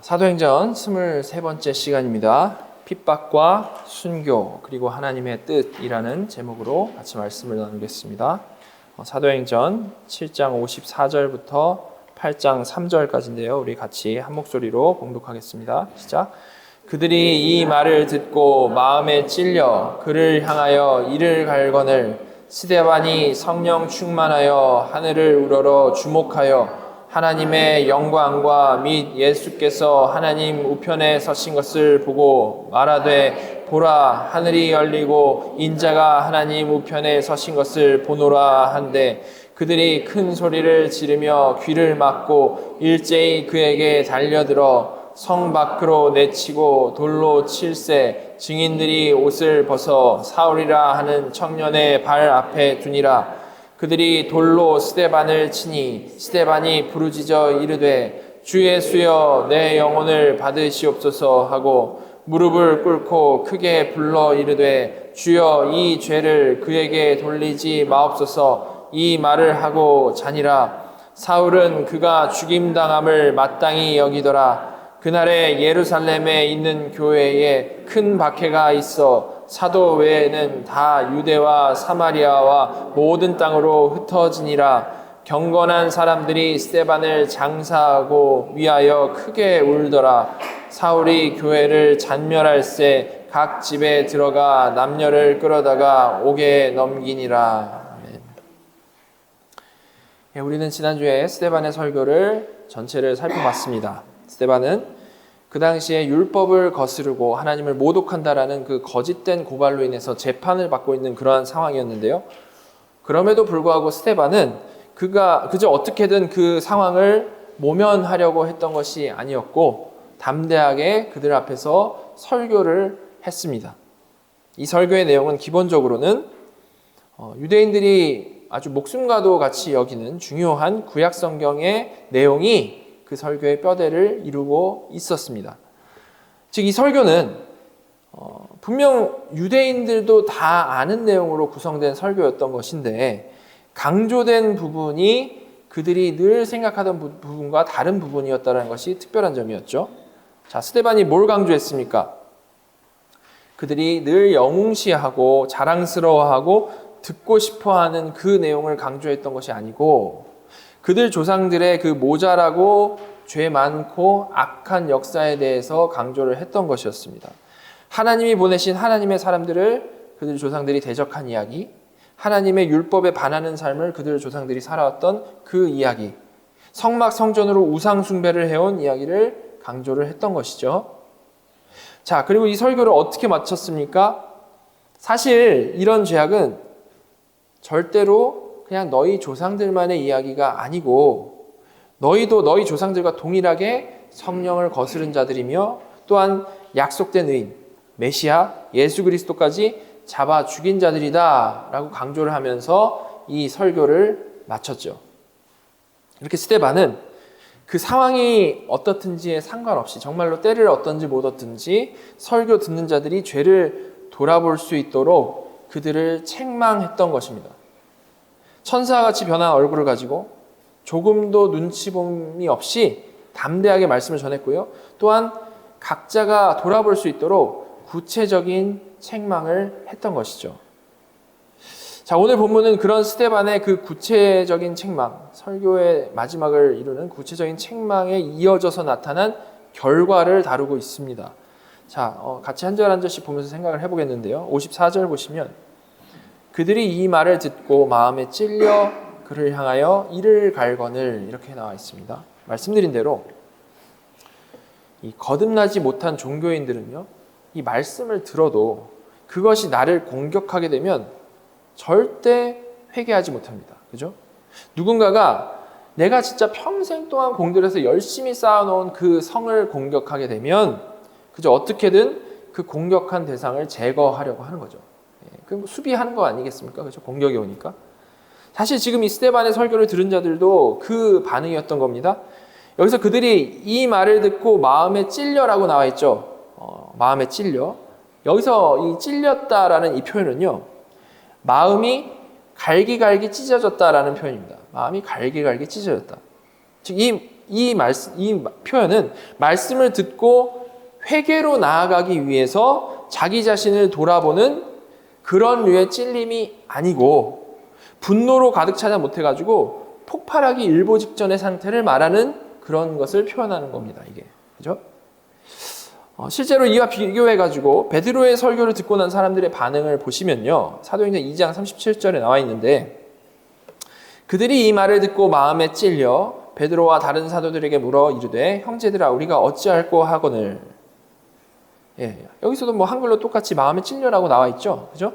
사도행전 23번째 시간입니다. 핍박과 순교 그리고 하나님의 뜻이라는 제목으로 같이 말씀을 나누겠습니다. 사도행전 7장 54절부터 8장 3절까지인데요. 우리 같이 한 목소리로 봉독하겠습니다. 시작. 그들이 이 말을 듣고 마음에 찔려 그를 향하여 이를 갈거늘 스데반이 성령 충만하여 하늘을 우러러 주목하여 하나님의 영광과 및 예수께서 하나님 우편에 서신 것을 보고 말하되 보라 하늘이 열리고 인자가 하나님 우편에 서신 것을 보노라 한데 그들이 큰 소리를 지르며 귀를 막고 일제히 그에게 달려들어 성 밖으로 내치고 돌로 칠세 증인들이 옷을 벗어 사울이라 하는 청년의 발 앞에 두니라. 그들이 돌로 스데반을 치니 스데반이 부르짖어 이르되 주 예수여 내 영혼을 받으시옵소서 하고 무릎을 꿇고 크게 불러 이르되 주여 이 죄를 그에게 돌리지 마옵소서 이 말을 하고 자니라. 사울은 그가 죽임당함을 마땅히 여기더라. 그날에 예루살렘에 있는 교회에 큰 박해가 있어 사도 외에는 다 유대와 사마리아와 모든 땅으로 흩어지니라. 경건한 사람들이 스데반을 장사하고 위하여 크게 울더라. 사울이 교회를 잔멸할새 각 집에 들어가 남녀를 끌어다가 옥에 넘기니라. 아멘. 우리는 지난주에 스데반의 설교를 전체를 살펴봤습니다. 스데반은 그 당시에 율법을 거스르고 하나님을 모독한다라는 그 거짓된 고발로 인해서 재판을 받고 있는 그러한 상황이었는데요. 그럼에도 불구하고 스데반은 그가 그저 어떻게든 그 상황을 모면하려고 했던 것이 아니었고 담대하게 그들 앞에서 설교를 했습니다. 이 설교의 내용은 기본적으로는 유대인들이 아주 목숨과도 같이 여기는 중요한 구약 성경의 내용이 그 설교의 뼈대를 이루고 있었습니다. 즉 이 설교는 분명 유대인들도 다 아는 내용으로 구성된 설교였던 것인데 강조된 부분이 그들이 늘 생각하던 부분과 다른 부분이었다는 것이 특별한 점이었죠. 자, 스데반이 뭘 강조했습니까? 그들이 늘 영웅시하고 자랑스러워하고 듣고 싶어하는 그 내용을 강조했던 것이 아니고 그들 조상들의 그 모자라고 죄 많고 악한 역사에 대해서 강조를 했던 것이었습니다. 하나님이 보내신 하나님의 사람들을 그들 조상들이 대적한 이야기, 하나님의 율법에 반하는 삶을 그들 조상들이 살아왔던 그 이야기, 성막 성전으로 우상 숭배를 해온 이야기를 강조를 했던 것이죠. 자, 그리고 이 설교를 어떻게 마쳤습니까? 사실 이런 죄악은 절대로 그냥 너희 조상들만의 이야기가 아니고 너희도 너희 조상들과 동일하게 성령을 거스른 자들이며 또한 약속된 의인, 메시아, 예수 그리스도까지 잡아 죽인 자들이다 라고 강조를 하면서 이 설교를 마쳤죠. 이렇게 스데반은 그 상황이 어떻든지에 상관없이 정말로 때를 얻든지 못 얻든지 설교 듣는 자들이 죄를 돌아볼 수 있도록 그들을 책망했던 것입니다. 천사같이 변한 얼굴을 가지고 조금도 눈치봄이 없이 담대하게 말씀을 전했고요. 또한 각자가 돌아볼 수 있도록 구체적인 책망을 했던 것이죠. 자, 오늘 본문은 그런 스데반의 그 구체적인 책망, 설교의 마지막을 이루는 구체적인 책망에 이어져서 나타난 결과를 다루고 있습니다. 자, 같이 한 절 한 절씩 보면서 생각을 해보겠는데요. 54절 보시면 그들이 이 말을 듣고 마음에 찔려 그를 향하여 이를 갈거늘 이렇게 나와 있습니다. 말씀드린 대로 이 거듭나지 못한 종교인들은요, 이 말씀을 들어도 그것이 나를 공격하게 되면 절대 회개하지 못합니다. 그죠? 누군가가 내가 진짜 평생 동안 공들여서 열심히 쌓아놓은 그 성을 공격하게 되면 그저 어떻게든 그 공격한 대상을 제거하려고 하는 거죠. 그럼 수비하는 거 아니겠습니까? 그렇죠? 공격이 오니까. 사실 지금 이 스데반의 설교를 들은 자들도 그 반응이었던 겁니다. 여기서 그들이 이 말을 듣고 마음에 찔려라고 나와 있죠. 마음에 찔려. 여기서 이 찔렸다라는 이 표현은요. 마음이 갈기갈기 찢어졌다라는 표현입니다. 마음이 갈기갈기 찢어졌다. 즉 이 이 표현은 말씀을 듣고 회개로 나아가기 위해서 자기 자신을 돌아보는 그런 류의 찔림이 아니고 분노로 가득 차지 못해가지고 폭발하기 일보 직전의 상태를 말하는 그런 것을 표현하는 겁니다. 이게 그죠? 실제로 이와 비교해가지고 베드로의 설교를 듣고 난 사람들의 반응을 보시면요, 사도행전 2장 37절에 나와 있는데, 그들이 이 말을 듣고 마음에 찔려 베드로와 다른 사도들에게 물어 이르되 형제들아 우리가 어찌할꼬 하거늘. 여기서도 뭐 한글로 똑같이 마음에 찔려라고 나와 있죠, 그죠?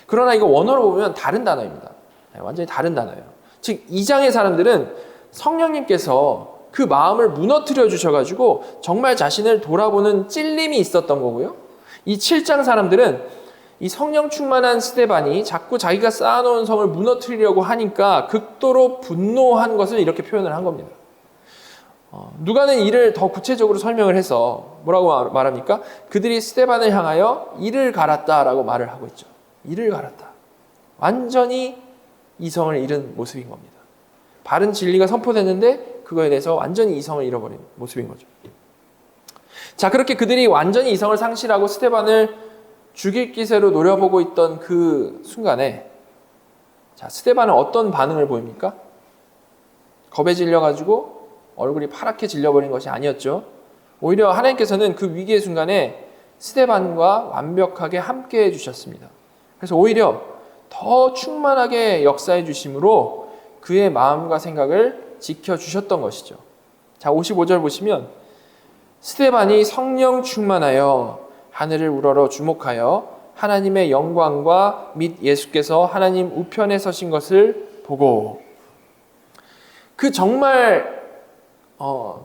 그러나 이거 원어로 보면 다른 단어입니다. 완전히 다른 단어예요. 즉 2장의 사람들은 성령님께서 그 마음을 무너뜨려 주셔가지고 정말 자신을 돌아보는 찔림이 있었던 거고요. 이 7장 사람들은 이 성령 충만한 스데반이 자꾸 자기가 쌓아놓은 성을 무너뜨리려고 하니까 극도로 분노한 것을 이렇게 표현을 한 겁니다. 누가는 이를 더 구체적으로 설명을 해서 뭐라고 말합니까? 그들이 스데반을 향하여 이를 갈았다라고 말을 하고 있죠. 이를 갈았다. 완전히 이성을 잃은 모습인 겁니다. 바른 진리가 선포됐는데 그거에 대해서 완전히 이성을 잃어버린 모습인 거죠. 자, 그렇게 그들이 완전히 이성을 상실하고 스데반을 죽일 기세로 노려보고 있던 그 순간에, 자, 스데반은 어떤 반응을 보입니까? 겁에 질려가지고 얼굴이 파랗게 질려버린 것이 아니었죠. 오히려 하나님께서는 그 위기의 순간에 스데반과 완벽하게 함께 해주셨습니다. 그래서 오히려 더 충만하게 역사해 주심으로 그의 마음과 생각을 지켜주셨던 것이죠. 자, 55절 보시면 스데반이 성령 충만하여 하늘을 우러러 주목하여 하나님의 영광과 및 예수께서 하나님 우편에 서신 것을 보고, 그 정말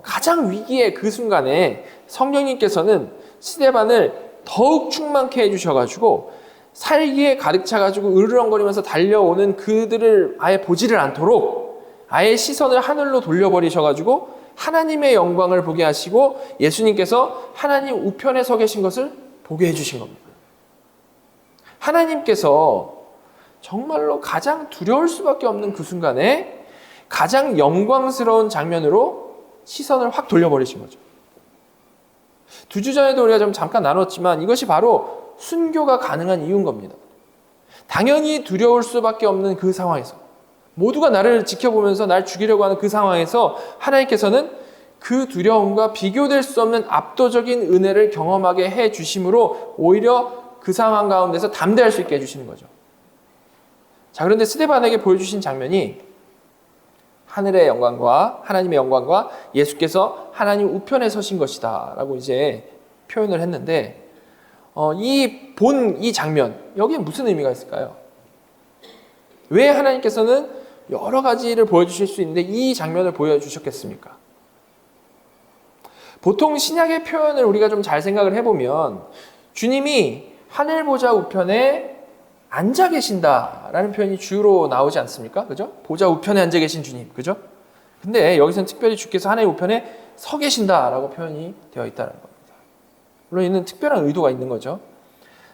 가장 위기의 그 순간에 성령님께서는 스데반을 더욱 충만케 해주셔가지고 살기에 가득 차가지고 으르렁거리면서 달려오는 그들을 아예 보지를 않도록 아예 시선을 하늘로 돌려버리셔가지고 하나님의 영광을 보게 하시고 예수님께서 하나님 우편에 서 계신 것을 보게 해주신 겁니다. 하나님께서 정말로 가장 두려울 수밖에 없는 그 순간에 가장 영광스러운 장면으로 시선을 확 돌려버리신 거죠. 2주 전에도 우리가 좀 잠깐 나눴지만 이것이 바로 순교가 가능한 이유인 겁니다. 당연히 두려울 수밖에 없는 그 상황에서, 모두가 나를 지켜보면서 날 죽이려고 하는 그 상황에서 하나님께서는 그 두려움과 비교될 수 없는 압도적인 은혜를 경험하게 해 주심으로 오히려 그 상황 가운데서 담대할 수 있게 해주시는 거죠. 자, 그런데 스데반에게 보여주신 장면이 하늘의 영광과 하나님의 영광과 예수께서 하나님 우편에 서신 것이다 라고 이제 표현을 했는데, 이 장면, 여기에 무슨 의미가 있을까요? 왜 하나님께서는 여러 가지를 보여주실 수 있는데 이 장면을 보여주셨겠습니까? 보통 신약의 표현을 우리가 좀 잘 생각을 해보면 주님이 하늘 보좌 우편에 앉아 계신다라는 표현이 주로 나오지 않습니까? 그죠? 보좌 우편에 앉아 계신 주님, 그죠? 근데 여기서는 특별히 주께서 하나님 우편에 서 계신다라고 표현이 되어 있다는 겁니다. 물론 이는 특별한 의도가 있는 거죠.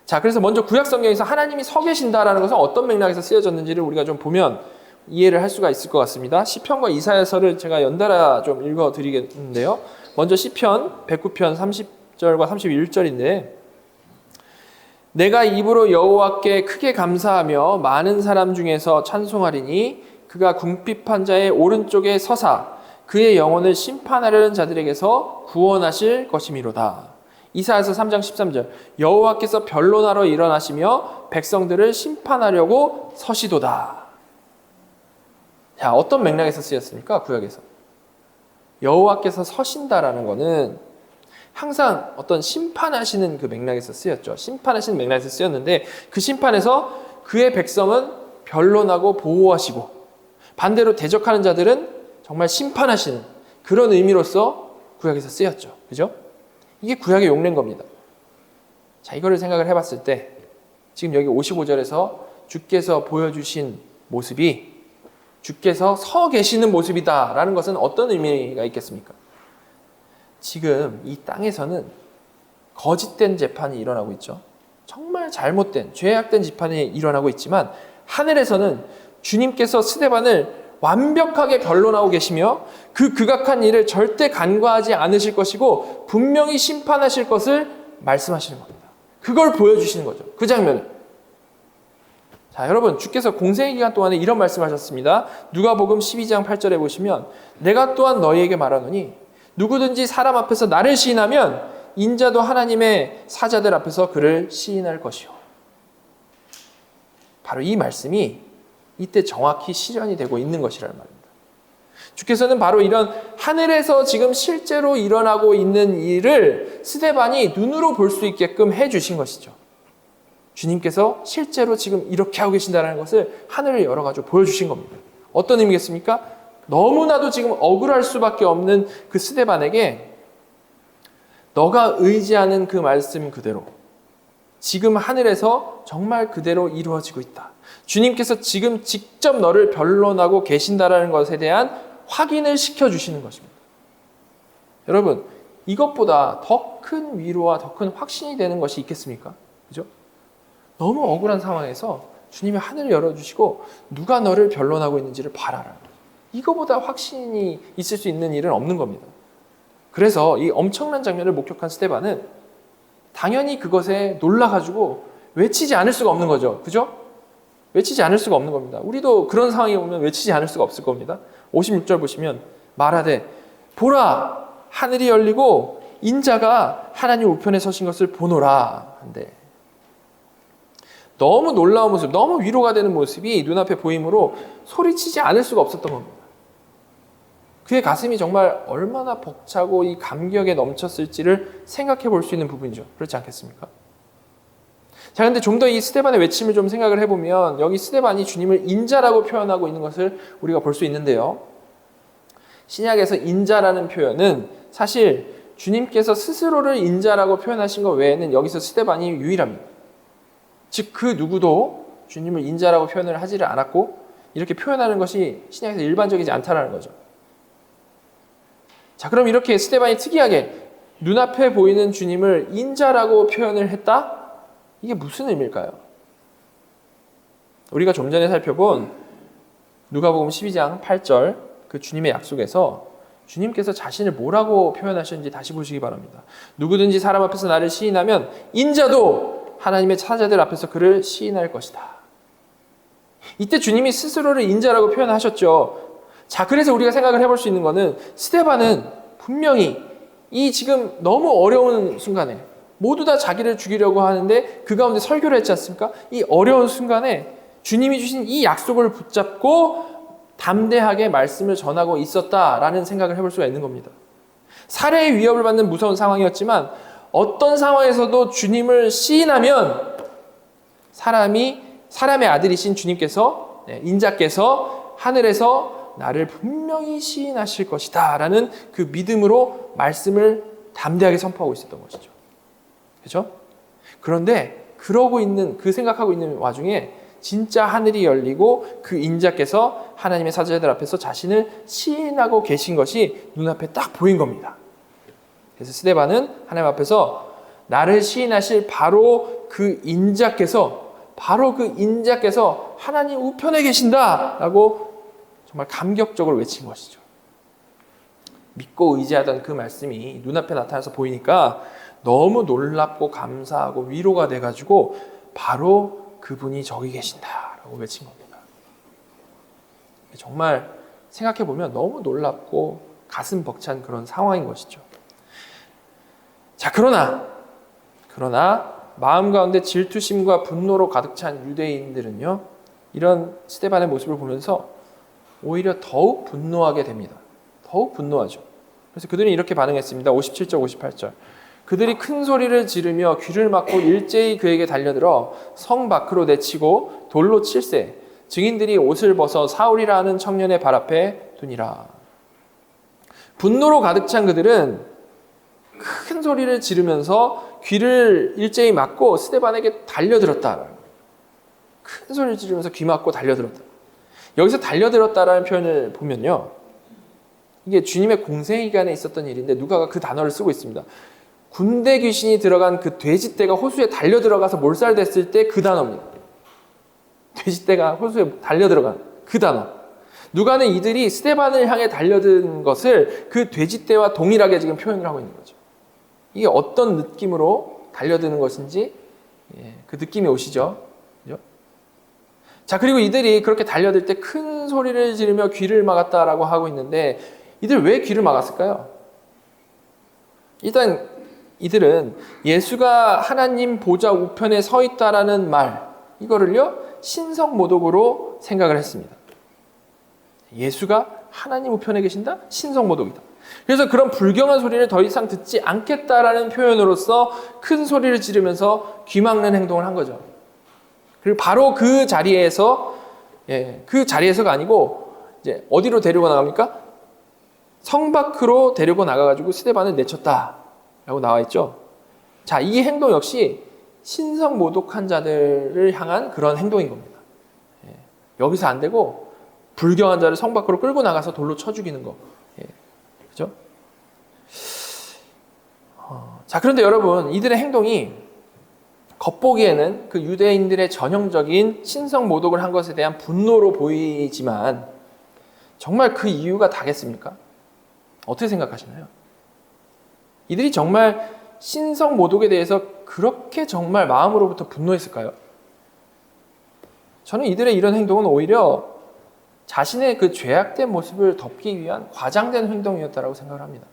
자, 그래서 먼저 구약 성경에서 하나님이 서 계신다라는 것은 어떤 맥락에서 쓰여졌는지를 우리가 좀 보면 이해를 할 수가 있을 것 같습니다. 시편과 이사야서를 제가 연달아 좀 읽어드리겠는데요. 먼저 시편 109편 30절과 31절인데, 내가 입으로 여호와께 크게 감사하며 많은 사람 중에서 찬송하리니 그가 궁핍한 자의 오른쪽에 서사 그의 영혼을 심판하려는 자들에게서 구원하실 것이미로다. 이사야서 3장 13절, 여호와께서 변론하러 일어나시며 백성들을 심판하려고 서시도다. 자, 어떤 맥락에서 쓰였습니까? 구약에서. 여호와께서 서신다라는 것은 항상 어떤 심판하시는 그 맥락에서 쓰였죠. 심판하시는 맥락에서 쓰였는데 그 심판에서 그의 백성은 변론하고 보호하시고 반대로 대적하는 자들은 정말 심판하시는 그런 의미로서 구약에서 쓰였죠. 그죠? 이게 구약의 용례인 겁니다. 자, 이거를 생각을 해봤을 때 지금 여기 55절에서 주께서 보여주신 모습이 주께서 서 계시는 모습이다라는 것은 어떤 의미가 있겠습니까? 지금 이 땅에서는 거짓된 재판이 일어나고 있죠. 정말 잘못된, 죄악된 재판이 일어나고 있지만 하늘에서는 주님께서 스데반을 완벽하게 변론하고 계시며 그 극악한 일을 절대 간과하지 않으실 것이고 분명히 심판하실 것을 말씀하시는 겁니다. 그걸 보여주시는 거죠. 그 장면을. 자, 여러분, 주께서 공생의 기간 동안에 이런 말씀하셨습니다. 누가복음 12장 8절에 보시면 내가 또한 너희에게 말하노니 누구든지 사람 앞에서 나를 시인하면 인자도 하나님의 사자들 앞에서 그를 시인할 것이요. 바로 이 말씀이 이때 정확히 실현이 되고 있는 것이라는 말입니다. 주께서는 바로 이런 하늘에서 지금 실제로 일어나고 있는 일을 스데반이 눈으로 볼 수 있게끔 해주신 것이죠. 주님께서 실제로 지금 이렇게 하고 계신다는 것을 하늘을 열어가지고 보여주신 겁니다. 어떤 의미겠습니까? 너무나도 지금 억울할 수밖에 없는 그 스데반에게 너가 의지하는 그 말씀 그대로 지금 하늘에서 정말 그대로 이루어지고 있다. 주님께서 지금 직접 너를 변론하고 계신다라는 것에 대한 확인을 시켜주시는 것입니다. 여러분, 이것보다 더 큰 위로와 더 큰 확신이 되는 것이 있겠습니까? 그죠? 너무 억울한 상황에서 주님이 하늘을 열어주시고 누가 너를 변론하고 있는지를 봐라라. 이거보다 확신이 있을 수 있는 일은 없는 겁니다. 그래서 이 엄청난 장면을 목격한 스데반은 당연히 그것에 놀라가지고 외치지 않을 수가 없는 거죠. 그죠? 외치지 않을 수가 없는 겁니다. 우리도 그런 상황이 오면 외치지 않을 수가 없을 겁니다. 56절 보시면 말하되 보라 하늘이 열리고 인자가 하나님 우편에 서신 것을 보노라 한데 너무 놀라운 모습, 너무 위로가 되는 모습이 눈앞에 보이므로 소리치지 않을 수가 없었던 겁니다. 그의 가슴이 정말 얼마나 벅차고 이 감격에 넘쳤을지를 생각해 볼 수 있는 부분이죠. 그렇지 않겠습니까? 자, 근데 좀 더 이 스데반의 외침을 좀 생각을 해보면 여기 스데반이 주님을 인자라고 표현하고 있는 것을 우리가 볼 수 있는데요. 신약에서 인자라는 표현은 사실 주님께서 스스로를 인자라고 표현하신 것 외에는 여기서 스데반이 유일합니다. 즉 그 누구도 주님을 인자라고 표현을 하지를 않았고 이렇게 표현하는 것이 신약에서 일반적이지 않다라는 거죠. 자, 그럼 이렇게 스데반이 특이하게 눈앞에 보이는 주님을 인자라고 표현을 했다? 이게 무슨 의미일까요? 우리가 좀 전에 살펴본 누가복음 12장 8절 그 주님의 약속에서 주님께서 자신을 뭐라고 표현하셨는지 다시 보시기 바랍니다. 누구든지 사람 앞에서 나를 시인하면 인자도 하나님의 사자들 앞에서 그를 시인할 것이다. 이때 주님이 스스로를 인자라고 표현하셨죠. 자, 그래서 우리가 생각을 해볼 수 있는 것은 스데반은 분명히 이 지금 너무 어려운 순간에 모두 다 자기를 죽이려고 하는데 그 가운데 설교를 했지 않습니까? 이 어려운 순간에 주님이 주신 이 약속을 붙잡고 담대하게 말씀을 전하고 있었다라는 생각을 해볼 수가 있는 겁니다. 살해의 위협을 받는 무서운 상황이었지만 어떤 상황에서도 주님을 시인하면 사람의 아들이신 주님께서 인자께서 하늘에서 나를 분명히 시인하실 것이다 라는 그 믿음으로 말씀을 담대하게 선포하고 있었던 것이죠. 그렇죠? 그런데 그러고 있는 그 생각하고 있는 와중에 진짜 하늘이 열리고 그 인자께서 하나님의 사자들 앞에서 자신을 시인하고 계신 것이 눈앞에 딱 보인 겁니다. 그래서 스데반은 하나님 앞에서 나를 시인하실 바로 그 인자께서 하나님 우편에 계신다라고 정말 감격적으로 외친 것이죠. 믿고 의지하던 그 말씀이 눈앞에 나타나서 보이니까 너무 놀랍고 감사하고 위로가 돼가지고 바로 그분이 저기 계신다라고 외친 겁니다. 정말 생각해보면 너무 놀랍고 가슴 벅찬 그런 상황인 것이죠. 자, 그러나 마음 가운데 질투심과 분노로 가득 찬 유대인들은요, 이런 스데반의 모습을 보면서 오히려 더욱 분노하게 됩니다. 더욱 분노하죠. 그래서 그들이 이렇게 반응했습니다. 57절, 58절. 그들이 큰 소리를 지르며 귀를 막고 일제히 그에게 달려들어 성 밖으로 내치고 돌로 칠세. 증인들이 옷을 벗어 사울이라 하는 청년의 발 앞에 두니라. 분노로 가득 찬 그들은 큰 소리를 지르면서 귀를 일제히 막고 스데반에게 달려들었다. 큰 소리를 지르면서 귀 막고 달려들었다. 여기서 달려들었다라는 표현을 보면요, 이게 주님의 공생 기간에 있었던 일인데 누가가 그 단어를 쓰고 있습니다. 군대 귀신이 들어간 그 돼지떼가 호수에 달려 들어가서 몰살됐을 때 그 단어입니다. 돼지떼가 호수에 달려 들어간 그 단어. 누가는 이들이 스데반을 향해 달려든 것을 그 돼지떼와 동일하게 지금 표현을 하고 있는 거죠. 이게 어떤 느낌으로 달려드는 것인지 그 느낌이 오시죠? 그죠? 자, 그리고 이들이 그렇게 달려들 때 큰 소리를 지르며 귀를 막았다라고 하고 있는데 이들 왜 귀를 막았을까요? 일단 이들은 예수가 하나님 보좌 우편에 서 있다라는 말, 이거를요 신성모독으로 생각을 했습니다. 예수가 하나님 우편에 계신다? 신성모독이다. 그래서 그런 불경한 소리를 더 이상 듣지 않겠다라는 표현으로서 큰 소리를 지르면서 귀 막는 행동을 한 거죠. 그리고 바로 그 자리에서, 그 자리에서가 아니고 이제 어디로 데리고 나갑니까? 성 밖으로 데리고 나가가지고 스데반을 내쳤다라고 나와 있죠. 자, 이 행동 역시 신성모독한 자들을 향한 그런 행동인 겁니다. 여기서 안 되고 불경한 자를 성 밖으로 끌고 나가서 돌로 쳐 죽이는 거. 그죠? 자, 그런데 여러분, 이들의 행동이 겉보기에는 그 유대인들의 전형적인 신성모독을 한 것에 대한 분노로 보이지만 정말 그 이유가 다겠습니까? 어떻게 생각하시나요? 이들이 정말 신성모독에 대해서 그렇게 정말 마음으로부터 분노했을까요? 저는 이들의 이런 행동은 오히려 자신의 그 죄악된 모습을 덮기 위한 과장된 행동이었다고 생각을 합니다.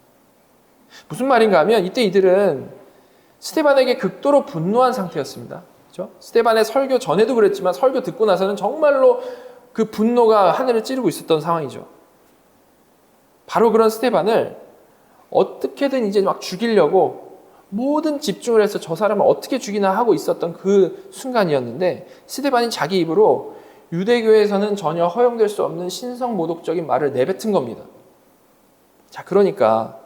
무슨 말인가 하면 이때 이들은 스데반에게 극도로 분노한 상태였습니다. 그렇죠? 스데반의 설교 전에도 그랬지만 설교 듣고 나서는 정말로 그 분노가 하늘을 찌르고 있었던 상황이죠. 바로 그런 스데반을 어떻게든 이제 막 죽이려고 모든 집중을 해서 저 사람을 어떻게 죽이나 하고 있었던 그 순간이었는데 스데반이 자기 입으로 유대교에서는 전혀 허용될 수 없는 신성모독적인 말을 내뱉은 겁니다. 자, 그러니까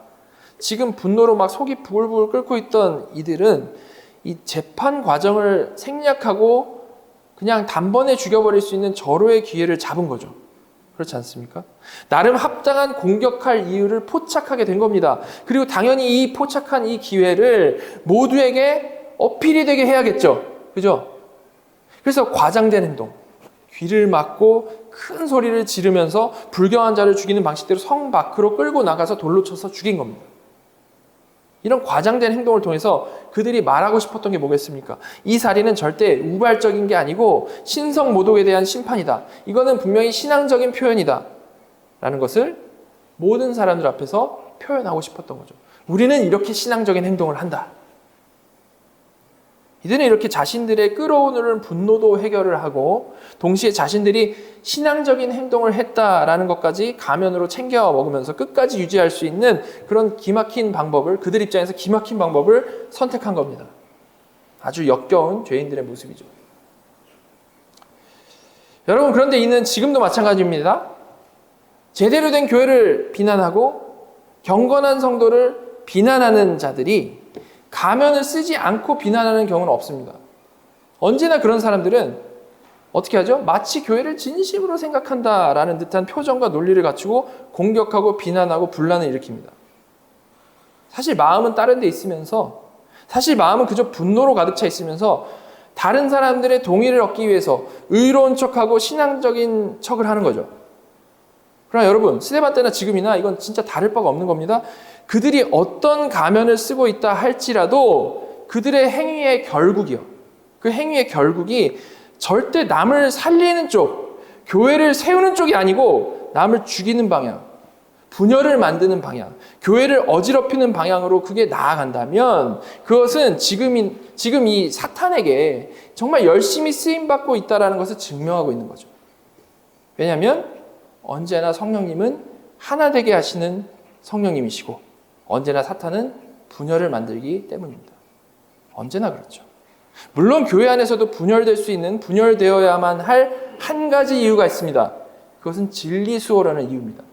지금 분노로 막 속이 부글부글 끓고 있던 이들은 이 재판 과정을 생략하고 그냥 단번에 죽여버릴 수 있는 절호의 기회를 잡은 거죠. 그렇지 않습니까? 나름 합당한 공격할 이유를 포착하게 된 겁니다. 그리고 당연히 이 포착한 이 기회를 모두에게 어필이 되게 해야겠죠. 그죠? 그래서 과장된 행동, 귀를 막고 큰 소리를 지르면서 불경한 자를 죽이는 방식대로 성 밖으로 끌고 나가서 돌로 쳐서 죽인 겁니다. 이런 과장된 행동을 통해서 그들이 말하고 싶었던 게 뭐겠습니까? 이 살인은 절대 우발적인 게 아니고 신성모독에 대한 심판이다. 이거는 분명히 신앙적인 표현이다. 라는 것을 모든 사람들 앞에서 표현하고 싶었던 거죠. 우리는 이렇게 신앙적인 행동을 한다. 이들은 이렇게 자신들의 끌어오르는 분노도 해결을 하고 동시에 자신들이 신앙적인 행동을 했다라는 것까지 가면으로 챙겨 먹으면서 끝까지 유지할 수 있는 그런 기막힌 방법을, 그들 입장에서 기막힌 방법을 선택한 겁니다. 아주 역겨운 죄인들의 모습이죠. 여러분, 그런데 이는 지금도 마찬가지입니다. 제대로 된 교회를 비난하고 경건한 성도를 비난하는 자들이 가면을 쓰지 않고 비난하는 경우는 없습니다. 언제나 그런 사람들은 어떻게 하죠? 마치 교회를 진심으로 생각한다라는 듯한 표정과 논리를 갖추고 공격하고 비난하고 분란을 일으킵니다. 사실 마음은 다른 데 있으면서, 사실 마음은 그저 분노로 가득 차 있으면서 다른 사람들의 동의를 얻기 위해서 의로운 척하고 신앙적인 척을 하는 거죠. 그러나 여러분, 스데반 때나 지금이나 이건 진짜 다를 바가 없는 겁니다. 그들이 어떤 가면을 쓰고 있다 할지라도 그들의 행위의 결국이요. 그 행위의 결국이 절대 남을 살리는 쪽, 교회를 세우는 쪽이 아니고 남을 죽이는 방향, 분열을 만드는 방향, 교회를 어지럽히는 방향으로 그게 나아간다면 그것은 지금 이 사탄에게 정말 열심히 쓰임받고 있다는 것을 증명하고 있는 거죠. 왜냐하면 언제나 성령님은 하나 되게 하시는 성령님이시고 언제나 사탄은 분열을 만들기 때문입니다. 언제나 그렇죠. 물론 교회 안에서도 분열될 수 있는, 분열되어야만 할 한 가지 이유가 있습니다. 그것은 진리 수호라는 이유입니다.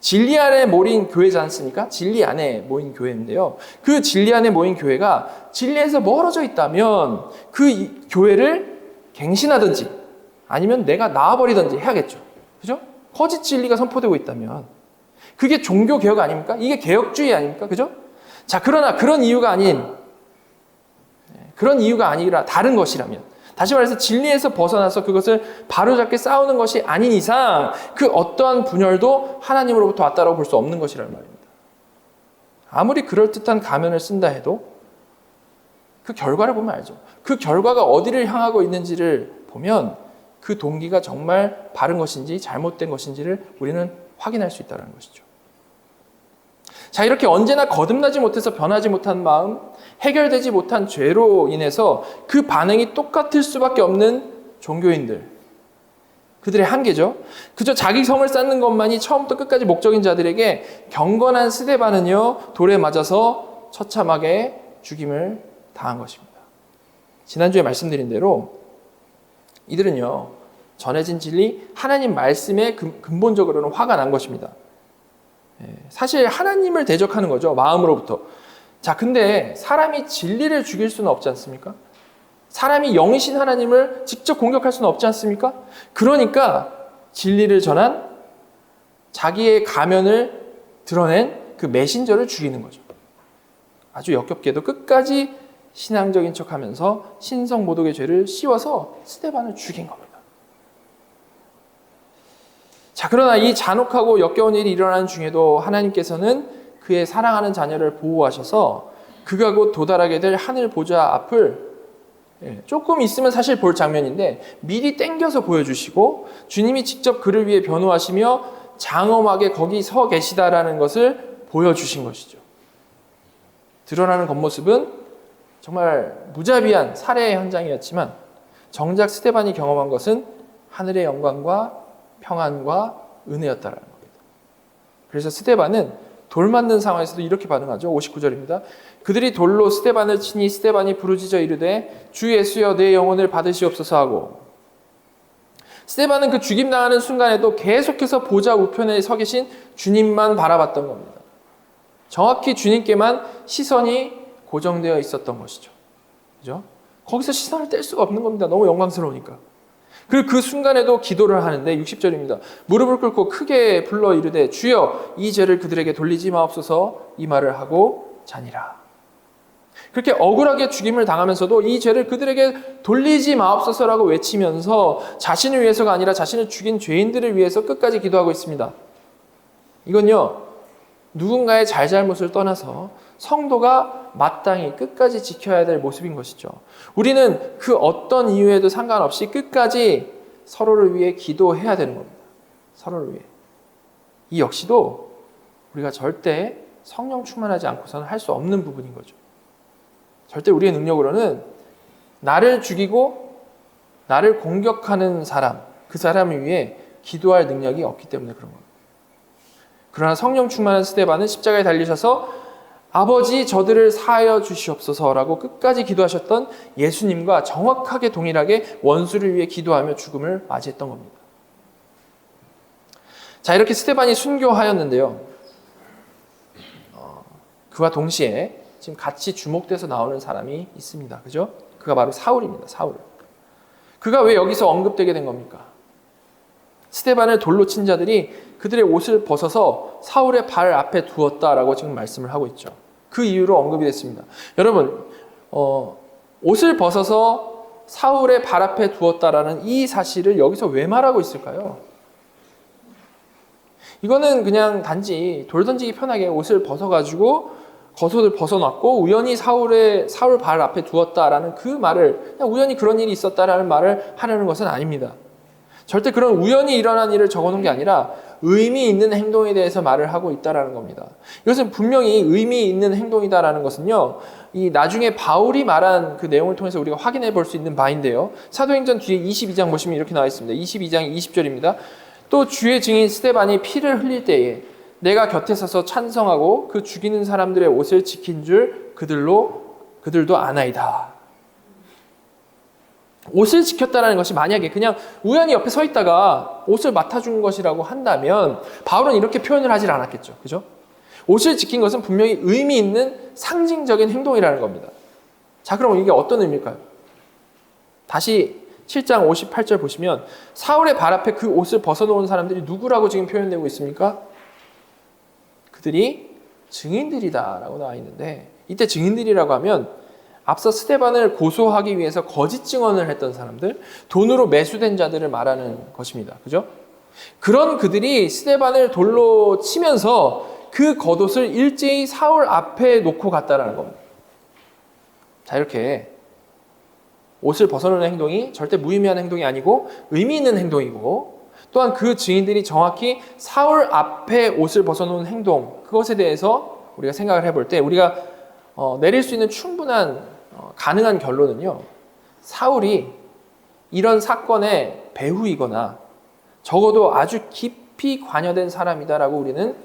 진리 안에 모인 교회지 않습니까? 진리 안에 모인 교회인데요. 그 진리 안에 모인 교회가 진리에서 멀어져 있다면 그 교회를 갱신하든지 아니면 내가 나와버리든지 해야겠죠. 그죠? 거짓 진리가 선포되고 있다면 그게 종교 개혁 아닙니까? 이게 개혁주의 아닙니까? 그죠? 자, 그러나 그런 이유가 아니라 다른 것이라면, 다시 말해서 진리에서 벗어나서 그것을 바로잡게 싸우는 것이 아닌 이상 그 어떠한 분열도 하나님으로부터 왔다라고 볼 수 없는 것이라는 말입니다. 아무리 그럴듯한 가면을 쓴다 해도 그 결과를 보면 알죠. 그 결과가 어디를 향하고 있는지를 보면 그 동기가 정말 바른 것인지 잘못된 것인지를 우리는 확인할 수 있다는 것이죠. 자, 이렇게 언제나 거듭나지 못해서 변하지 못한 마음, 해결되지 못한 죄로 인해서 그 반응이 똑같을 수밖에 없는 종교인들, 그들의 한계죠. 그저 자기 성을 쌓는 것만이 처음부터 끝까지 목적인 자들에게 경건한 스데반은요, 돌에 맞아서 처참하게 죽임을 당한 것입니다. 지난주에 말씀드린 대로 이들은요, 전해진 진리, 하나님 말씀에 근본적으로는 화가 난 것입니다. 사실 하나님을 대적하는 거죠, 마음으로부터. 자, 근데 사람이 진리를 죽일 수는 없지 않습니까? 사람이 영이신 하나님을 직접 공격할 수는 없지 않습니까? 그러니까 진리를 전한 자기의 가면을 드러낸 그 메신저를 죽이는 거죠. 아주 역겹게도 끝까지 신앙적인 척하면서 신성모독의 죄를 씌워서 스데반을 죽인 겁니다. 자, 그러나 이 잔혹하고 역겨운 일이 일어나는 중에도 하나님께서는 그의 사랑하는 자녀를 보호하셔서 그가 곧 도달하게 될 하늘 보좌 앞을 조금 있으면 사실 볼 장면인데 미리 땡겨서 보여주시고 주님이 직접 그를 위해 변호하시며 장엄하게 거기 서 계시다라는 것을 보여주신 것이죠. 드러나는 겉모습은 정말 무자비한 살해의 현장이었지만 정작 스데반이 경험한 것은 하늘의 영광과 평안과 은혜였다라는 겁니다. 그래서 스데반은 돌 맞는 상황에서도 이렇게 반응하죠. 59절입니다. 그들이 돌로 스데반을 치니 스데반이 부르짖어 이르되 주 예수여 내 영혼을 받으시옵소서 하고, 스데반은 그 죽임당하는 순간에도 계속해서 보좌 우편에 서 계신 주님만 바라봤던 겁니다. 정확히 주님께만 시선이 고정되어 있었던 것이죠. 그죠? 거기서 시선을 뗄 수가 없는 겁니다. 너무 영광스러우니까. 그리고 그 순간에도 기도를 하는데 60절입니다. 무릎을 꿇고 크게 불러 이르되 주여 이 죄를 그들에게 돌리지 마옵소서 이 말을 하고 자니라. 그렇게 억울하게 죽임을 당하면서도 이 죄를 그들에게 돌리지 마옵소서라고 외치면서 자신을 위해서가 아니라 자신을 죽인 죄인들을 위해서 끝까지 기도하고 있습니다. 이건요, 누군가의 잘잘못을 떠나서 성도가 마땅히 끝까지 지켜야 될 모습인 것이죠. 우리는 그 어떤 이유에도 상관없이 끝까지 서로를 위해 기도해야 되는 겁니다. 서로를 위해. 이 역시도 우리가 절대 성령 충만하지 않고서는 할 수 없는 부분인 거죠. 절대 우리의 능력으로는 나를 죽이고 나를 공격하는 사람, 그 사람을 위해 기도할 능력이 없기 때문에 그런 겁니다. 그러나 성령 충만한 스데반은 십자가에 달리셔서 아버지 저들을 사하여 주시옵소서라고 끝까지 기도하셨던 예수님과 정확하게 동일하게 원수를 위해 기도하며 죽음을 맞이했던 겁니다. 자, 이렇게 스데반이 순교하였는데요. 그와 동시에 지금 같이 주목돼서 나오는 사람이 있습니다. 그죠? 그가 바로 사울입니다. 사울. 그가 왜 여기서 언급되게 된 겁니까? 스데반을 돌로 친 자들이 그들의 옷을 벗어서 사울의 발 앞에 두었다라고 지금 말씀을 하고 있죠. 그 이유로 언급이 됐습니다. 여러분, 옷을 벗어서 사울의 발 앞에 두었다라는 이 사실을 여기서 왜 말하고 있을까요? 이거는 그냥 단지 돌 던지기 편하게 옷을 벗어가지고 겉옷을 벗어놨고 우연히 사울 발 앞에 두었다라는 그 말을, 그냥 우연히 그런 일이 있었다라는 말을 하려는 것은 아닙니다. 절대 그런 우연히 일어난 일을 적어놓은 게 아니라 의미 있는 행동에 대해서 말을 하고 있다라는 겁니다. 이것은 분명히 의미 있는 행동이다라는 것은요, 이 나중에 바울이 말한 그 내용을 통해서 우리가 확인해 볼 수 있는 바인데요. 사도행전 뒤에 22장 보시면 이렇게 나와 있습니다. 22장 20절입니다. 또 주의 증인 스데반이 피를 흘릴 때에 내가 곁에 서서 찬성하고 그 죽이는 사람들의 옷을 지킨 줄 그들도 아나이다. 옷을 지켰다는 것이 만약에 그냥 우연히 옆에 서 있다가 옷을 맡아준 것이라고 한다면 바울은 이렇게 표현을 하질 않았겠죠. 그죠? 옷을 지킨 것은 분명히 의미 있는 상징적인 행동이라는 겁니다. 자, 그럼 이게 어떤 의미일까요? 다시 7장 58절 보시면 사울의 발 앞에 그 옷을 벗어놓은 사람들이 누구라고 지금 표현되고 있습니까? 그들이 증인들이다 라고 나와 있는데, 이때 증인들이라고 하면 앞서 스데반을 고소하기 위해서 거짓 증언을 했던 사람들, 돈으로 매수된 자들을 말하는 것입니다. 그죠? 그런 그들이 스데반을 돌로 치면서 그 겉옷을 일제히 사울 앞에 놓고 갔다라는 겁니다. 자, 이렇게 옷을 벗어놓는 행동이 절대 무의미한 행동이 아니고 의미 있는 행동이고, 또한 그 증인들이 정확히 사울 앞에 옷을 벗어놓은 행동, 그것에 대해서 우리가 생각을 해볼 때 우리가 내릴 수 있는 충분한 가능한 결론은요, 사울이 이런 사건의 배후이거나 적어도 아주 깊이 관여된 사람이다라고 우리는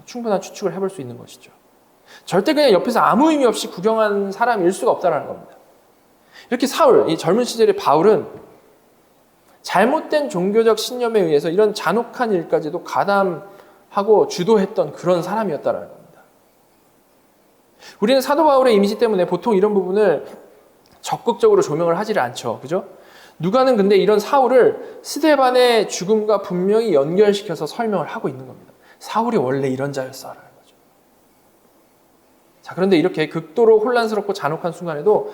충분한 추측을 해볼 수 있는 것이죠. 절대 그냥 옆에서 아무 의미 없이 구경한 사람일 수가 없다는 겁니다. 이렇게 사울, 이 젊은 시절의 바울은 잘못된 종교적 신념에 의해서 이런 잔혹한 일까지도 가담하고 주도했던 그런 사람이었다는 겁니다. 우리는 사도 바울의 이미지 때문에 보통 이런 부분을 적극적으로 조명을 하지를 않죠. 그죠? 누가는 근데 이런 사울을 스데반의 죽음과 분명히 연결시켜서 설명을 하고 있는 겁니다. 사울이 원래 이런 자였어라는 거죠. 자, 그런데 이렇게 극도로 혼란스럽고 잔혹한 순간에도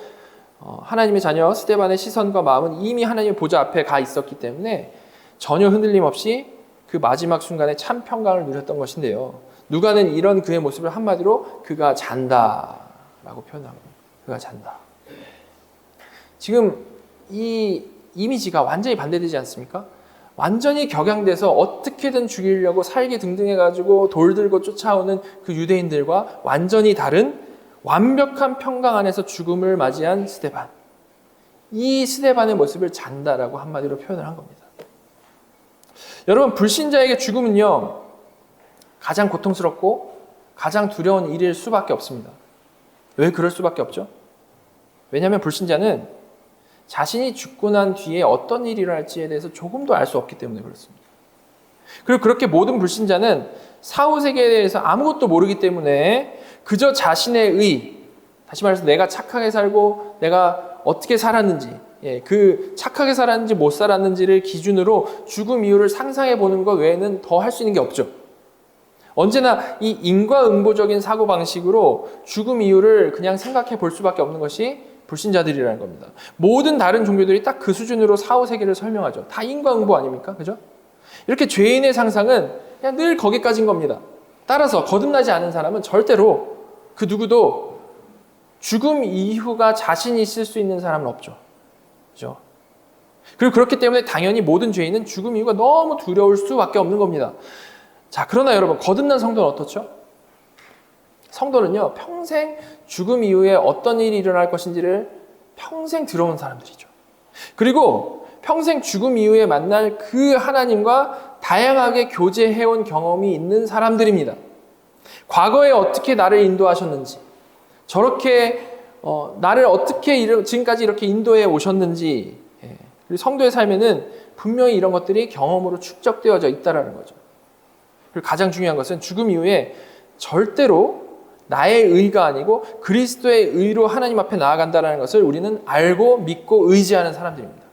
하나님의 자녀 스데반의 시선과 마음은 이미 하나님의 보좌 앞에 가 있었기 때문에 전혀 흔들림 없이 그 마지막 순간에 참 평강을 누렸던 것인데요. 누가는 이런 그의 모습을 한마디로 그가 잔다라고 표현합니다. 그가 잔다. 지금 이 이미지가 완전히 반대되지 않습니까? 완전히 격양돼서 어떻게든 죽이려고 살기 등등해가지고 돌 들고 쫓아오는 그 유대인들과 완전히 다른 완벽한 평강 안에서 죽음을 맞이한 스데반. 이 스데반의 모습을 잔다라고 한마디로 표현을 한 겁니다. 여러분, 불신자에게 죽음은요, 가장 고통스럽고 가장 두려운 일일 수밖에 없습니다. 왜 그럴 수밖에 없죠? 왜냐하면 불신자는 자신이 죽고 난 뒤에 어떤 일이 일어날지에 대해서 조금도 알 수 없기 때문에 그렇습니다. 그리고 그렇게 모든 불신자는 사후 세계에 대해서 아무것도 모르기 때문에 그저 자신의 의, 다시 말해서 내가 착하게 살고 내가 어떻게 살았는지, 그 착하게 살았는지 못 살았는지를 기준으로 죽음 이유를 상상해 보는 것 외에는 더 할 수 있는 게 없죠. 언제나 이 인과응보적인 사고방식으로 죽음 이유를 그냥 생각해 볼 수밖에 없는 것이 불신자들이라는 겁니다. 모든 다른 종교들이 딱 그 수준으로 사후 세계를 설명하죠. 다 인과응보 아닙니까? 그죠? 이렇게 죄인의 상상은 그냥 늘 거기까지인 겁니다. 따라서 거듭나지 않은 사람은 절대로 그 누구도 죽음 이후가 자신이 있을 수 있는 사람은 없죠. 그죠? 그리고 그렇기 때문에 당연히 모든 죄인은 죽음 이후가 너무 두려울 수밖에 없는 겁니다. 자, 그러나 여러분, 거듭난 성도는 어떻죠? 성도는요, 평생 죽음 이후에 어떤 일이 일어날 것인지를 평생 들어온 사람들이죠. 그리고 평생 죽음 이후에 만날 그 하나님과 다양하게 교제해온 경험이 있는 사람들입니다. 과거에 어떻게 나를 인도하셨는지, 저렇게 나를 어떻게 지금까지 이렇게 인도해 오셨는지, 그리고 성도의 삶에는 분명히 이런 것들이 경험으로 축적되어져 있다는 거죠. 그리고 가장 중요한 것은 죽음 이후에 절대로 나의 의가 아니고 그리스도의 의로 하나님 앞에 나아간다는 것을 우리는 알고 믿고 의지하는 사람들입니다.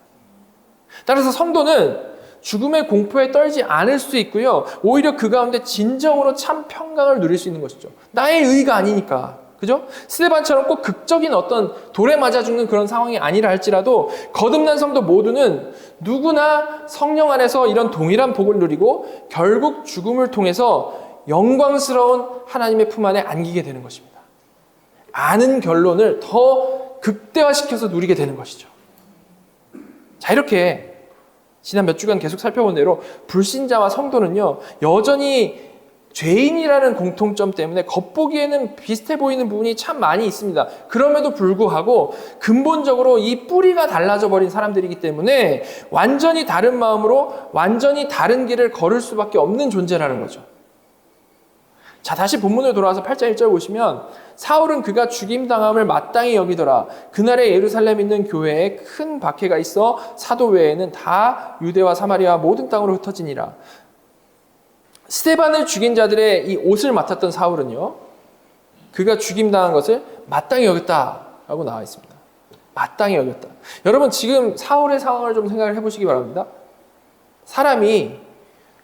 따라서 성도는 죽음의 공포에 떨지 않을 수 있고요. 오히려 그 가운데 진정으로 참 평강을 누릴 수 있는 것이죠. 나의 의가 아니니까. 그죠? 스데반처럼 꼭 극적인 어떤 돌에 맞아 죽는 그런 상황이 아니라 할지라도 거듭난 성도 모두는 누구나 성령 안에서 이런 동일한 복을 누리고 결국 죽음을 통해서 영광스러운 하나님의 품 안에 안기게 되는 것입니다. 아는 결론을 더 극대화시켜서 누리게 되는 것이죠. 자, 이렇게 지난 몇 주간 계속 살펴본 대로 불신자와 성도는요, 여전히 죄인이라는 공통점 때문에 겉보기에는 비슷해 보이는 부분이 참 많이 있습니다. 그럼에도 불구하고 근본적으로 이 뿌리가 달라져 버린 사람들이기 때문에 완전히 다른 마음으로 완전히 다른 길을 걸을 수밖에 없는 존재라는 거죠. 자, 다시 본문으로 돌아와서 8장 1절 보시면 사울은 그가 죽임당함을 마땅히 여기더라. 그날에 예루살렘에 있는 교회에 큰 박해가 있어 사도 외에는 다 유대와 사마리아 모든 땅으로 흩어지니라. 스데반을 죽인 자들의 이 옷을 맡았던 사울은요, 그가 죽임당한 것을 마땅히 여겼다라고 나와 있습니다. 마땅히 여겼다. 여러분, 지금 사울의 상황을 좀 생각을 해보시기 바랍니다. 사람이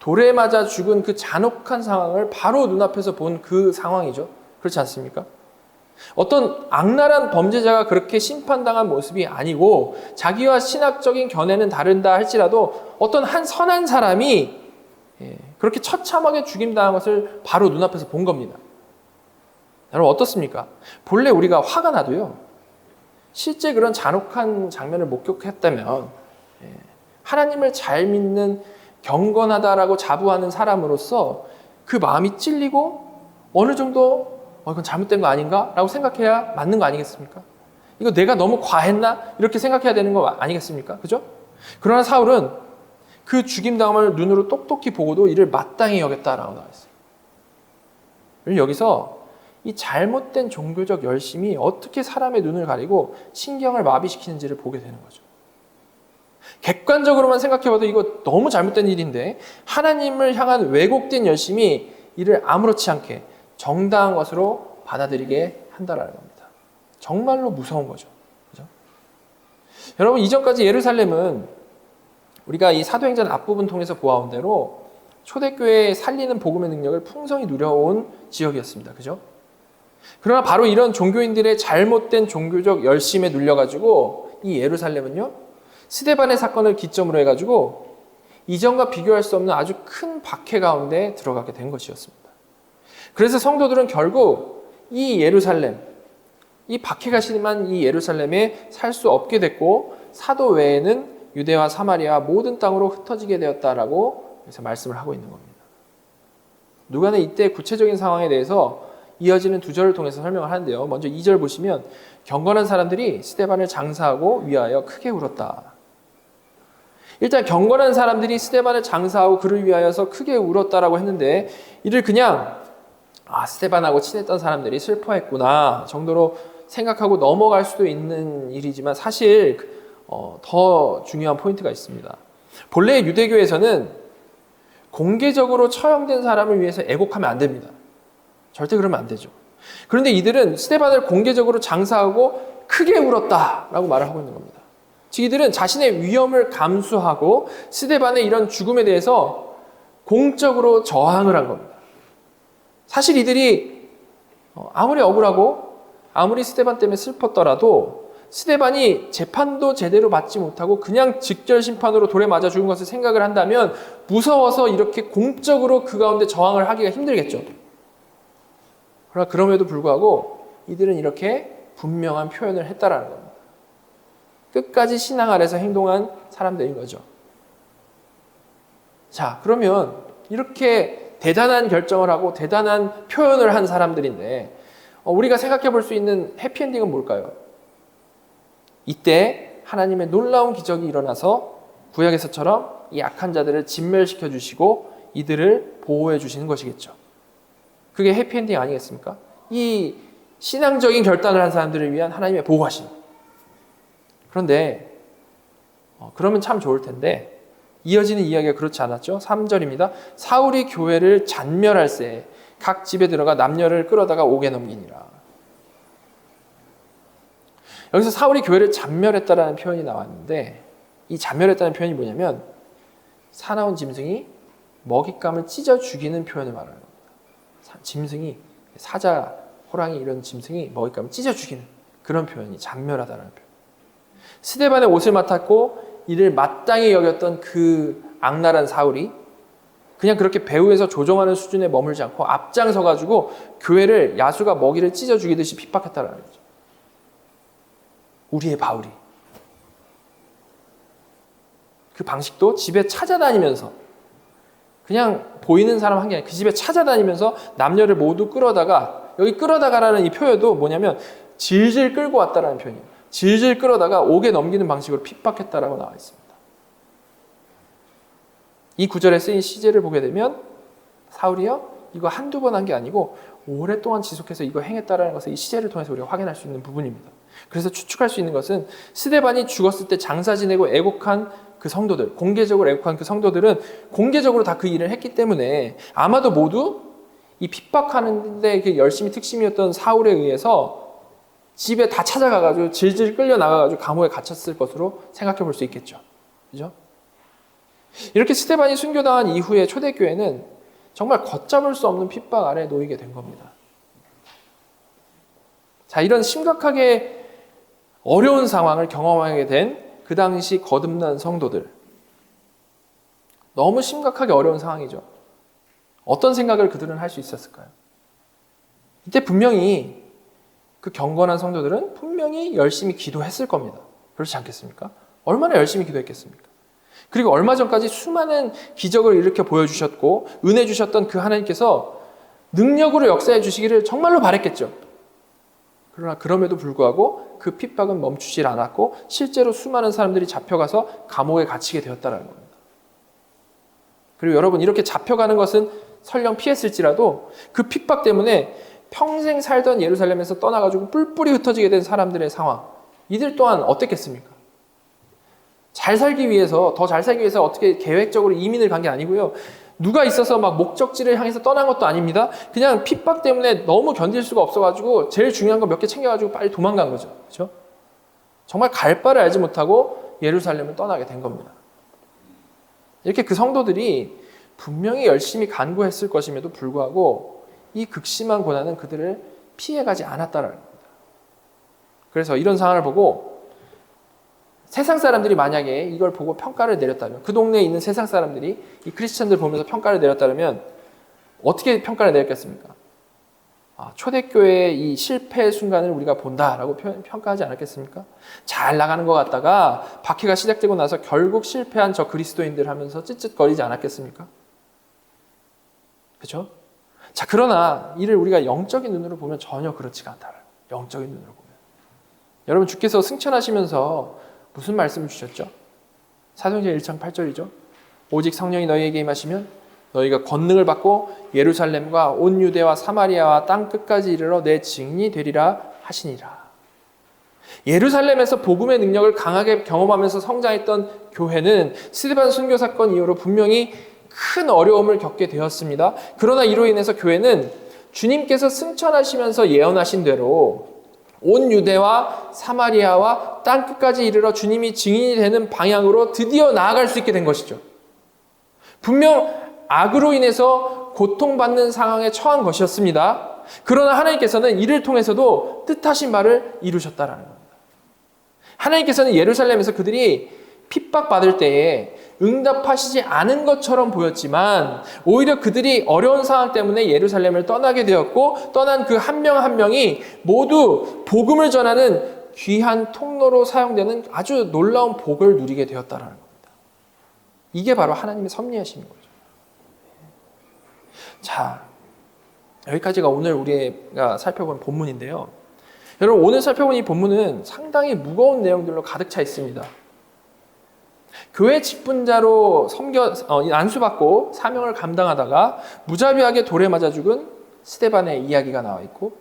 돌에 맞아 죽은 그 잔혹한 상황을 바로 눈앞에서 본 그 상황이죠. 그렇지 않습니까? 어떤 악랄한 범죄자가 그렇게 심판당한 모습이 아니고 자기와 신학적인 견해는 다른다 할지라도 어떤 한 선한 사람이 그렇게 처참하게 죽임당한 것을 바로 눈앞에서 본 겁니다. 여러분 어떻습니까? 본래 우리가 화가 나도요. 실제 그런 잔혹한 장면을 목격했다면 하나님을 잘 믿는 경건하다라고 자부하는 사람으로서 그 마음이 찔리고 어느 정도 이건 잘못된 거 아닌가? 라고 생각해야 맞는 거 아니겠습니까? 이거 내가 너무 과했나? 이렇게 생각해야 되는 거 아니겠습니까? 그죠? 그러나 사울은 그 죽임당함을 눈으로 똑똑히 보고도 이를 마땅히 여겼다라고 나와 있어요. 여기서 이 잘못된 종교적 열심이 어떻게 사람의 눈을 가리고 신경을 마비시키는지를 보게 되는 거죠. 객관적으로만 생각해봐도 이거 너무 잘못된 일인데 하나님을 향한 왜곡된 열심이 이를 아무렇지 않게 정당한 것으로 받아들이게 한다라는 겁니다. 정말로 무서운 거죠. 그죠? 여러분 이전까지 예루살렘은 우리가 이 사도행전 앞부분 통해서 보아온 대로 초대교회의 살리는 복음의 능력을 풍성히 누려온 지역이었습니다. 그죠? 그러나 바로 이런 종교인들의 잘못된 종교적 열심에 눌려가지고 이 예루살렘은요 스데반의 사건을 기점으로 해가지고 이전과 비교할 수 없는 아주 큰 박해 가운데 들어가게 된 것이었습니다. 그래서 성도들은 결국 이 예루살렘, 이 박해가 심한 이 예루살렘에 살 수 없게 됐고 사도 외에는 유대와 사마리아 모든 땅으로 흩어지게 되었다라고 그래서 말씀을 하고 있는 겁니다. 누가는 이때 구체적인 상황에 대해서 이어지는 두 절을 통해서 설명을 하는데요. 먼저 2절 보시면 경건한 사람들이 스데반을 장사하고 위하여 크게 울었다. 일단 경건한 사람들이 스데반을 장사하고 그를 위하여서 크게 울었다라고 했는데 이를 그냥 스데반하고 친했던 사람들이 슬퍼했구나 정도로 생각하고 넘어갈 수도 있는 일이지만 사실 더 중요한 포인트가 있습니다. 본래 유대교에서는 공개적으로 처형된 사람을 위해서 애곡하면 안 됩니다. 절대 그러면 안 되죠. 그런데 이들은 스데반을 공개적으로 장사하고 크게 울었다라고 말을 하고 있는 겁니다. 즉 이들은 자신의 위험을 감수하고 스데반의 이런 죽음에 대해서 공적으로 저항을 한 겁니다. 사실 이들이 아무리 억울하고 아무리 스데반 때문에 슬펐더라도 스데반이 재판도 제대로 받지 못하고 그냥 직결 심판으로 돌에 맞아 죽은 것을 생각을 한다면 무서워서 이렇게 공적으로 그 가운데 저항을 하기가 힘들겠죠. 그러나 그럼에도 불구하고 이들은 이렇게 분명한 표현을 했다라는 겁니다. 끝까지 신앙 아래서 행동한 사람들인 거죠. 자, 그러면 이렇게 대단한 결정을 하고 대단한 표현을 한 사람들인데 우리가 생각해 볼 수 있는 해피엔딩은 뭘까요? 이때 하나님의 놀라운 기적이 일어나서 구약에서처럼 이 악한 자들을 진멸시켜 주시고 이들을 보호해 주시는 것이겠죠. 그게 해피엔딩 아니겠습니까? 이 신앙적인 결단을 한 사람들을 위한 하나님의 보호하심. 그런데 그러면 참 좋을 텐데 이어지는 이야기가 그렇지 않았죠. 3절입니다. 사울이 교회를 잔멸할새 각 집에 들어가 남녀를 끌어다가 옥에 넘기니라. 여기서 사울이 교회를 잔멸했다라는 표현이 나왔는데 이 잔멸했다는 표현이 뭐냐면 사나운 짐승이 먹잇감을 찢어 죽이는 표현을 말하는 겁니다. 짐승이 사자, 호랑이 이런 짐승이 먹잇감을 찢어 죽이는 그런 표현이 잔멸하다는 표현. 스데반의 옷을 맡았고 이를 마땅히 여겼던 그 악랄한 사울이 그냥 그렇게 배후에서 조종하는 수준에 머물지 않고 앞장서가지고 교회를 야수가 먹이를 찢어 죽이듯이 핍박했다는 거죠. 우리의 바울이. 그 방식도 집에 찾아다니면서 그냥 보이는 사람 한 게 아니라 그 집에 찾아다니면서 남녀를 모두 끌어다가 여기 끌어다가라는 이 표현도 뭐냐면 질질 끌고 왔다라는 표현이에요. 질질 끌어다가 옥에 넘기는 방식으로 핍박했다라고 나와 있습니다. 이 구절에 쓰인 시제를 보게 되면 사울이요 이거 한두 번 한 게 아니고 오랫동안 지속해서 이거 행했다라는 것을 이 시제를 통해서 우리가 확인할 수 있는 부분입니다. 그래서 추측할 수 있는 것은 스데반이 죽었을 때 장사 지내고 애곡한 그 성도들, 공개적으로 애곡한 그 성도들은 공개적으로 다 그 일을 했기 때문에 아마도 모두 이 핍박하는 데 그 열심히 특심이었던 사울에 의해서 집에 다 찾아가가지고 질질 끌려 나가가지고 감옥에 갇혔을 것으로 생각해 볼 수 있겠죠. 그죠? 이렇게 스데반이 순교당한 이후에 초대교회는 정말 걷잡을 수 없는 핍박 아래 놓이게 된 겁니다. 자, 이런 심각하게 어려운 상황을 경험하게 된 그 당시 거듭난 성도들. 너무 심각하게 어려운 상황이죠. 어떤 생각을 그들은 할 수 있었을까요? 이때 분명히 그 경건한 성도들은 분명히 열심히 기도했을 겁니다. 그렇지 않겠습니까? 얼마나 열심히 기도했겠습니까? 그리고 얼마 전까지 수많은 기적을 일으켜 보여주셨고 은혜 주셨던 그 하나님께서 능력으로 역사해 주시기를 정말로 바랬겠죠. 그러나 그럼에도 불구하고 그 핍박은 멈추질 않았고 실제로 수많은 사람들이 잡혀가서 감옥에 갇히게 되었다는 겁니다. 그리고 여러분, 이렇게 잡혀가는 것은 설령 피했을지라도 그 핍박 때문에 평생 살던 예루살렘에서 떠나가지고 뿔뿔이 흩어지게 된 사람들의 상황, 이들 또한 어땠겠습니까? 잘 살기 위해서, 더 잘 살기 위해서 어떻게 계획적으로 이민을 간 게 아니고요. 누가 있어서 막 목적지를 향해서 떠난 것도 아닙니다. 그냥 핍박 때문에 너무 견딜 수가 없어가지고 제일 중요한 거 몇 개 챙겨가지고 빨리 도망간 거죠. 그렇죠? 정말 갈 바를 알지 못하고 예루살렘을 떠나게 된 겁니다. 이렇게 그 성도들이 분명히 열심히 간구했을 것임에도 불구하고 이 극심한 고난은 그들을 피해가지 않았다는 겁니다. 그래서 이런 상황을 보고 세상 사람들이 만약에 이걸 보고 평가를 내렸다면, 그 동네에 있는 세상 사람들이 이 크리스천들 보면서 평가를 내렸다면 어떻게 평가를 내렸겠습니까? 초대교회의 이 실패의 순간을 우리가 본다라고 평가하지 않았겠습니까? 잘 나가는 것 같다가 박해가 시작되고 나서 결국 실패한 저 그리스도인들 하면서 찌릿거리지 않았겠습니까? 그렇죠? 자, 그러나 이를 우리가 영적인 눈으로 보면 전혀 그렇지가 않다. 영적인 눈으로 보면. 여러분, 주께서 승천하시면서 무슨 말씀을 주셨죠? 사도행전 1장 8절이죠. 오직 성령이 너희에게 임하시면 너희가 권능을 받고 예루살렘과 온 유대와 사마리아와 땅 끝까지 이르러 내 증인이 되리라 하시니라. 예루살렘에서 복음의 능력을 강하게 경험하면서 성장했던 교회는 스데반 순교 사건 이후로 분명히 큰 어려움을 겪게 되었습니다. 그러나 이로 인해서 교회는 주님께서 승천하시면서 예언하신 대로 온 유대와 사마리아와 땅 끝까지 이르러 주님이 증인이 되는 방향으로 드디어 나아갈 수 있게 된 것이죠. 분명 악으로 인해서 고통받는 상황에 처한 것이었습니다. 그러나 하나님께서는 이를 통해서도 뜻하신 바를 이루셨다는 겁니다. 하나님께서는 예루살렘에서 그들이 핍박받을 때에 응답하시지 않은 것처럼 보였지만 오히려 그들이 어려운 상황 때문에 예루살렘을 떠나게 되었고 떠난 그 한 명 한 명이 모두 복음을 전하는 귀한 통로로 사용되는 아주 놀라운 복을 누리게 되었다는 겁니다. 이게 바로 하나님의 섭리하심인 거죠. 자, 여기까지가 오늘 우리가 살펴본 본문인데요. 여러분, 오늘 살펴본 이 본문은 상당히 무거운 내용들로 가득 차 있습니다. 교회 직분자로 안수받고 사명을 감당하다가 무자비하게 돌에 맞아 죽은 스데반의 이야기가 나와 있고,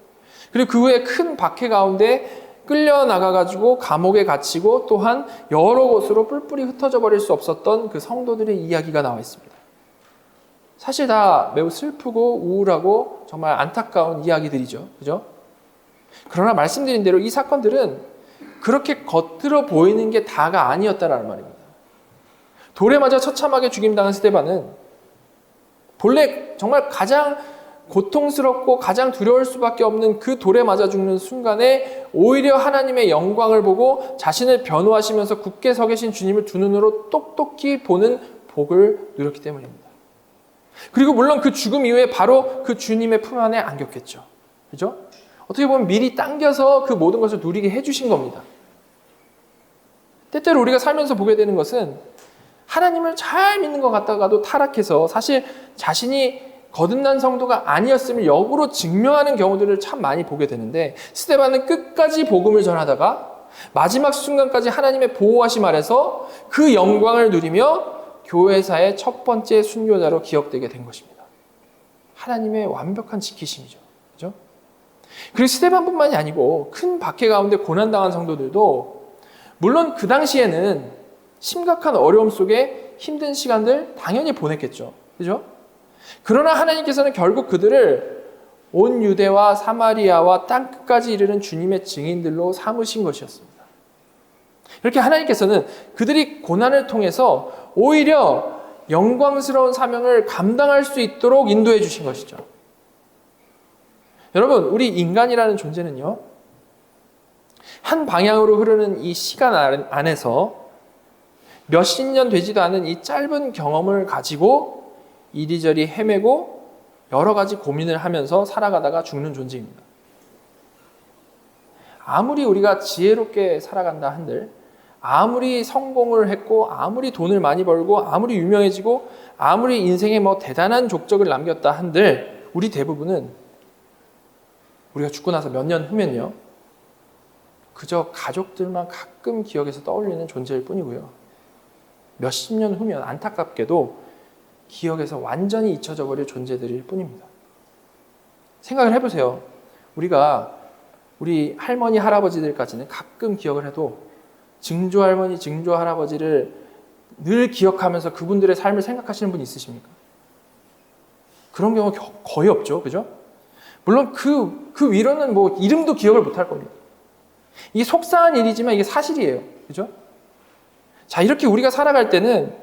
그리고 그 후에 큰 박해 가운데 끌려나가가지고 감옥에 갇히고 또한 여러 곳으로 뿔뿔이 흩어져 버릴 수 없었던 그 성도들의 이야기가 나와 있습니다. 사실 다 매우 슬프고 우울하고 정말 안타까운 이야기들이죠. 그죠? 그러나 말씀드린 대로 이 사건들은 그렇게 겉으로 보이는 게 다가 아니었다라는 말입니다. 돌에 맞아 처참하게 죽임당한 스데반은 본래 정말 가장 고통스럽고 가장 두려울 수밖에 없는 그 돌에 맞아 죽는 순간에 오히려 하나님의 영광을 보고 자신을 변호하시면서 굳게 서 계신 주님을 두 눈으로 똑똑히 보는 복을 누렸기 때문입니다. 그리고 물론 그 죽음 이후에 바로 그 주님의 품 안에 안겼겠죠. 그죠? 어떻게 보면 미리 당겨서 그 모든 것을 누리게 해주신 겁니다. 때때로 우리가 살면서 보게 되는 것은 하나님을 잘 믿는 것 같다가도 타락해서 사실 자신이 거듭난 성도가 아니었음을 역으로 증명하는 경우들을 참 많이 보게 되는데, 스데반은 끝까지 복음을 전하다가 마지막 순간까지 하나님의 보호하심 아래서 그 영광을 누리며 교회사의 첫 번째 순교자로 기억되게 된 것입니다. 하나님의 완벽한 지키심이죠. 그죠? 그리고 스데반뿐만이 아니고 큰 박해 가운데 고난당한 성도들도 물론 그 당시에는 심각한 어려움 속에 힘든 시간들 당연히 보냈겠죠. 그죠? 그러나 하나님께서는 결국 그들을 온 유대와 사마리아와 땅 끝까지 이르는 주님의 증인들로 삼으신 것이었습니다. 이렇게 하나님께서는 그들이 고난을 통해서 오히려 영광스러운 사명을 감당할 수 있도록 인도해 주신 것이죠. 여러분, 우리 인간이라는 존재는요, 한 방향으로 흐르는 이 시간 안에서 몇십 년 되지도 않은 이 짧은 경험을 가지고 이리저리 헤매고 여러 가지 고민을 하면서 살아가다가 죽는 존재입니다. 아무리 우리가 지혜롭게 살아간다 한들, 아무리 성공을 했고, 아무리 돈을 많이 벌고, 아무리 유명해지고, 아무리 인생에 대단한 족적을 남겼다 한들, 우리 대부분은 우리가 죽고 나서 몇 년 후면요, 그저 가족들만 가끔 기억에서 떠올리는 존재일 뿐이고요. 몇십 년 후면 안타깝게도 기억에서 완전히 잊혀져 버릴 존재들일 뿐입니다. 생각을 해보세요. 우리가 우리 할머니, 할아버지들까지는 가끔 기억을 해도 증조 할머니, 증조 할아버지를 늘 기억하면서 그분들의 삶을 생각하시는 분 있으십니까? 그런 경우 거의 없죠. 그죠? 물론 그 위로는 이름도 기억을 못할 겁니다. 이게 속상한 일이지만 이게 사실이에요. 그죠? 자, 이렇게 우리가 살아갈 때는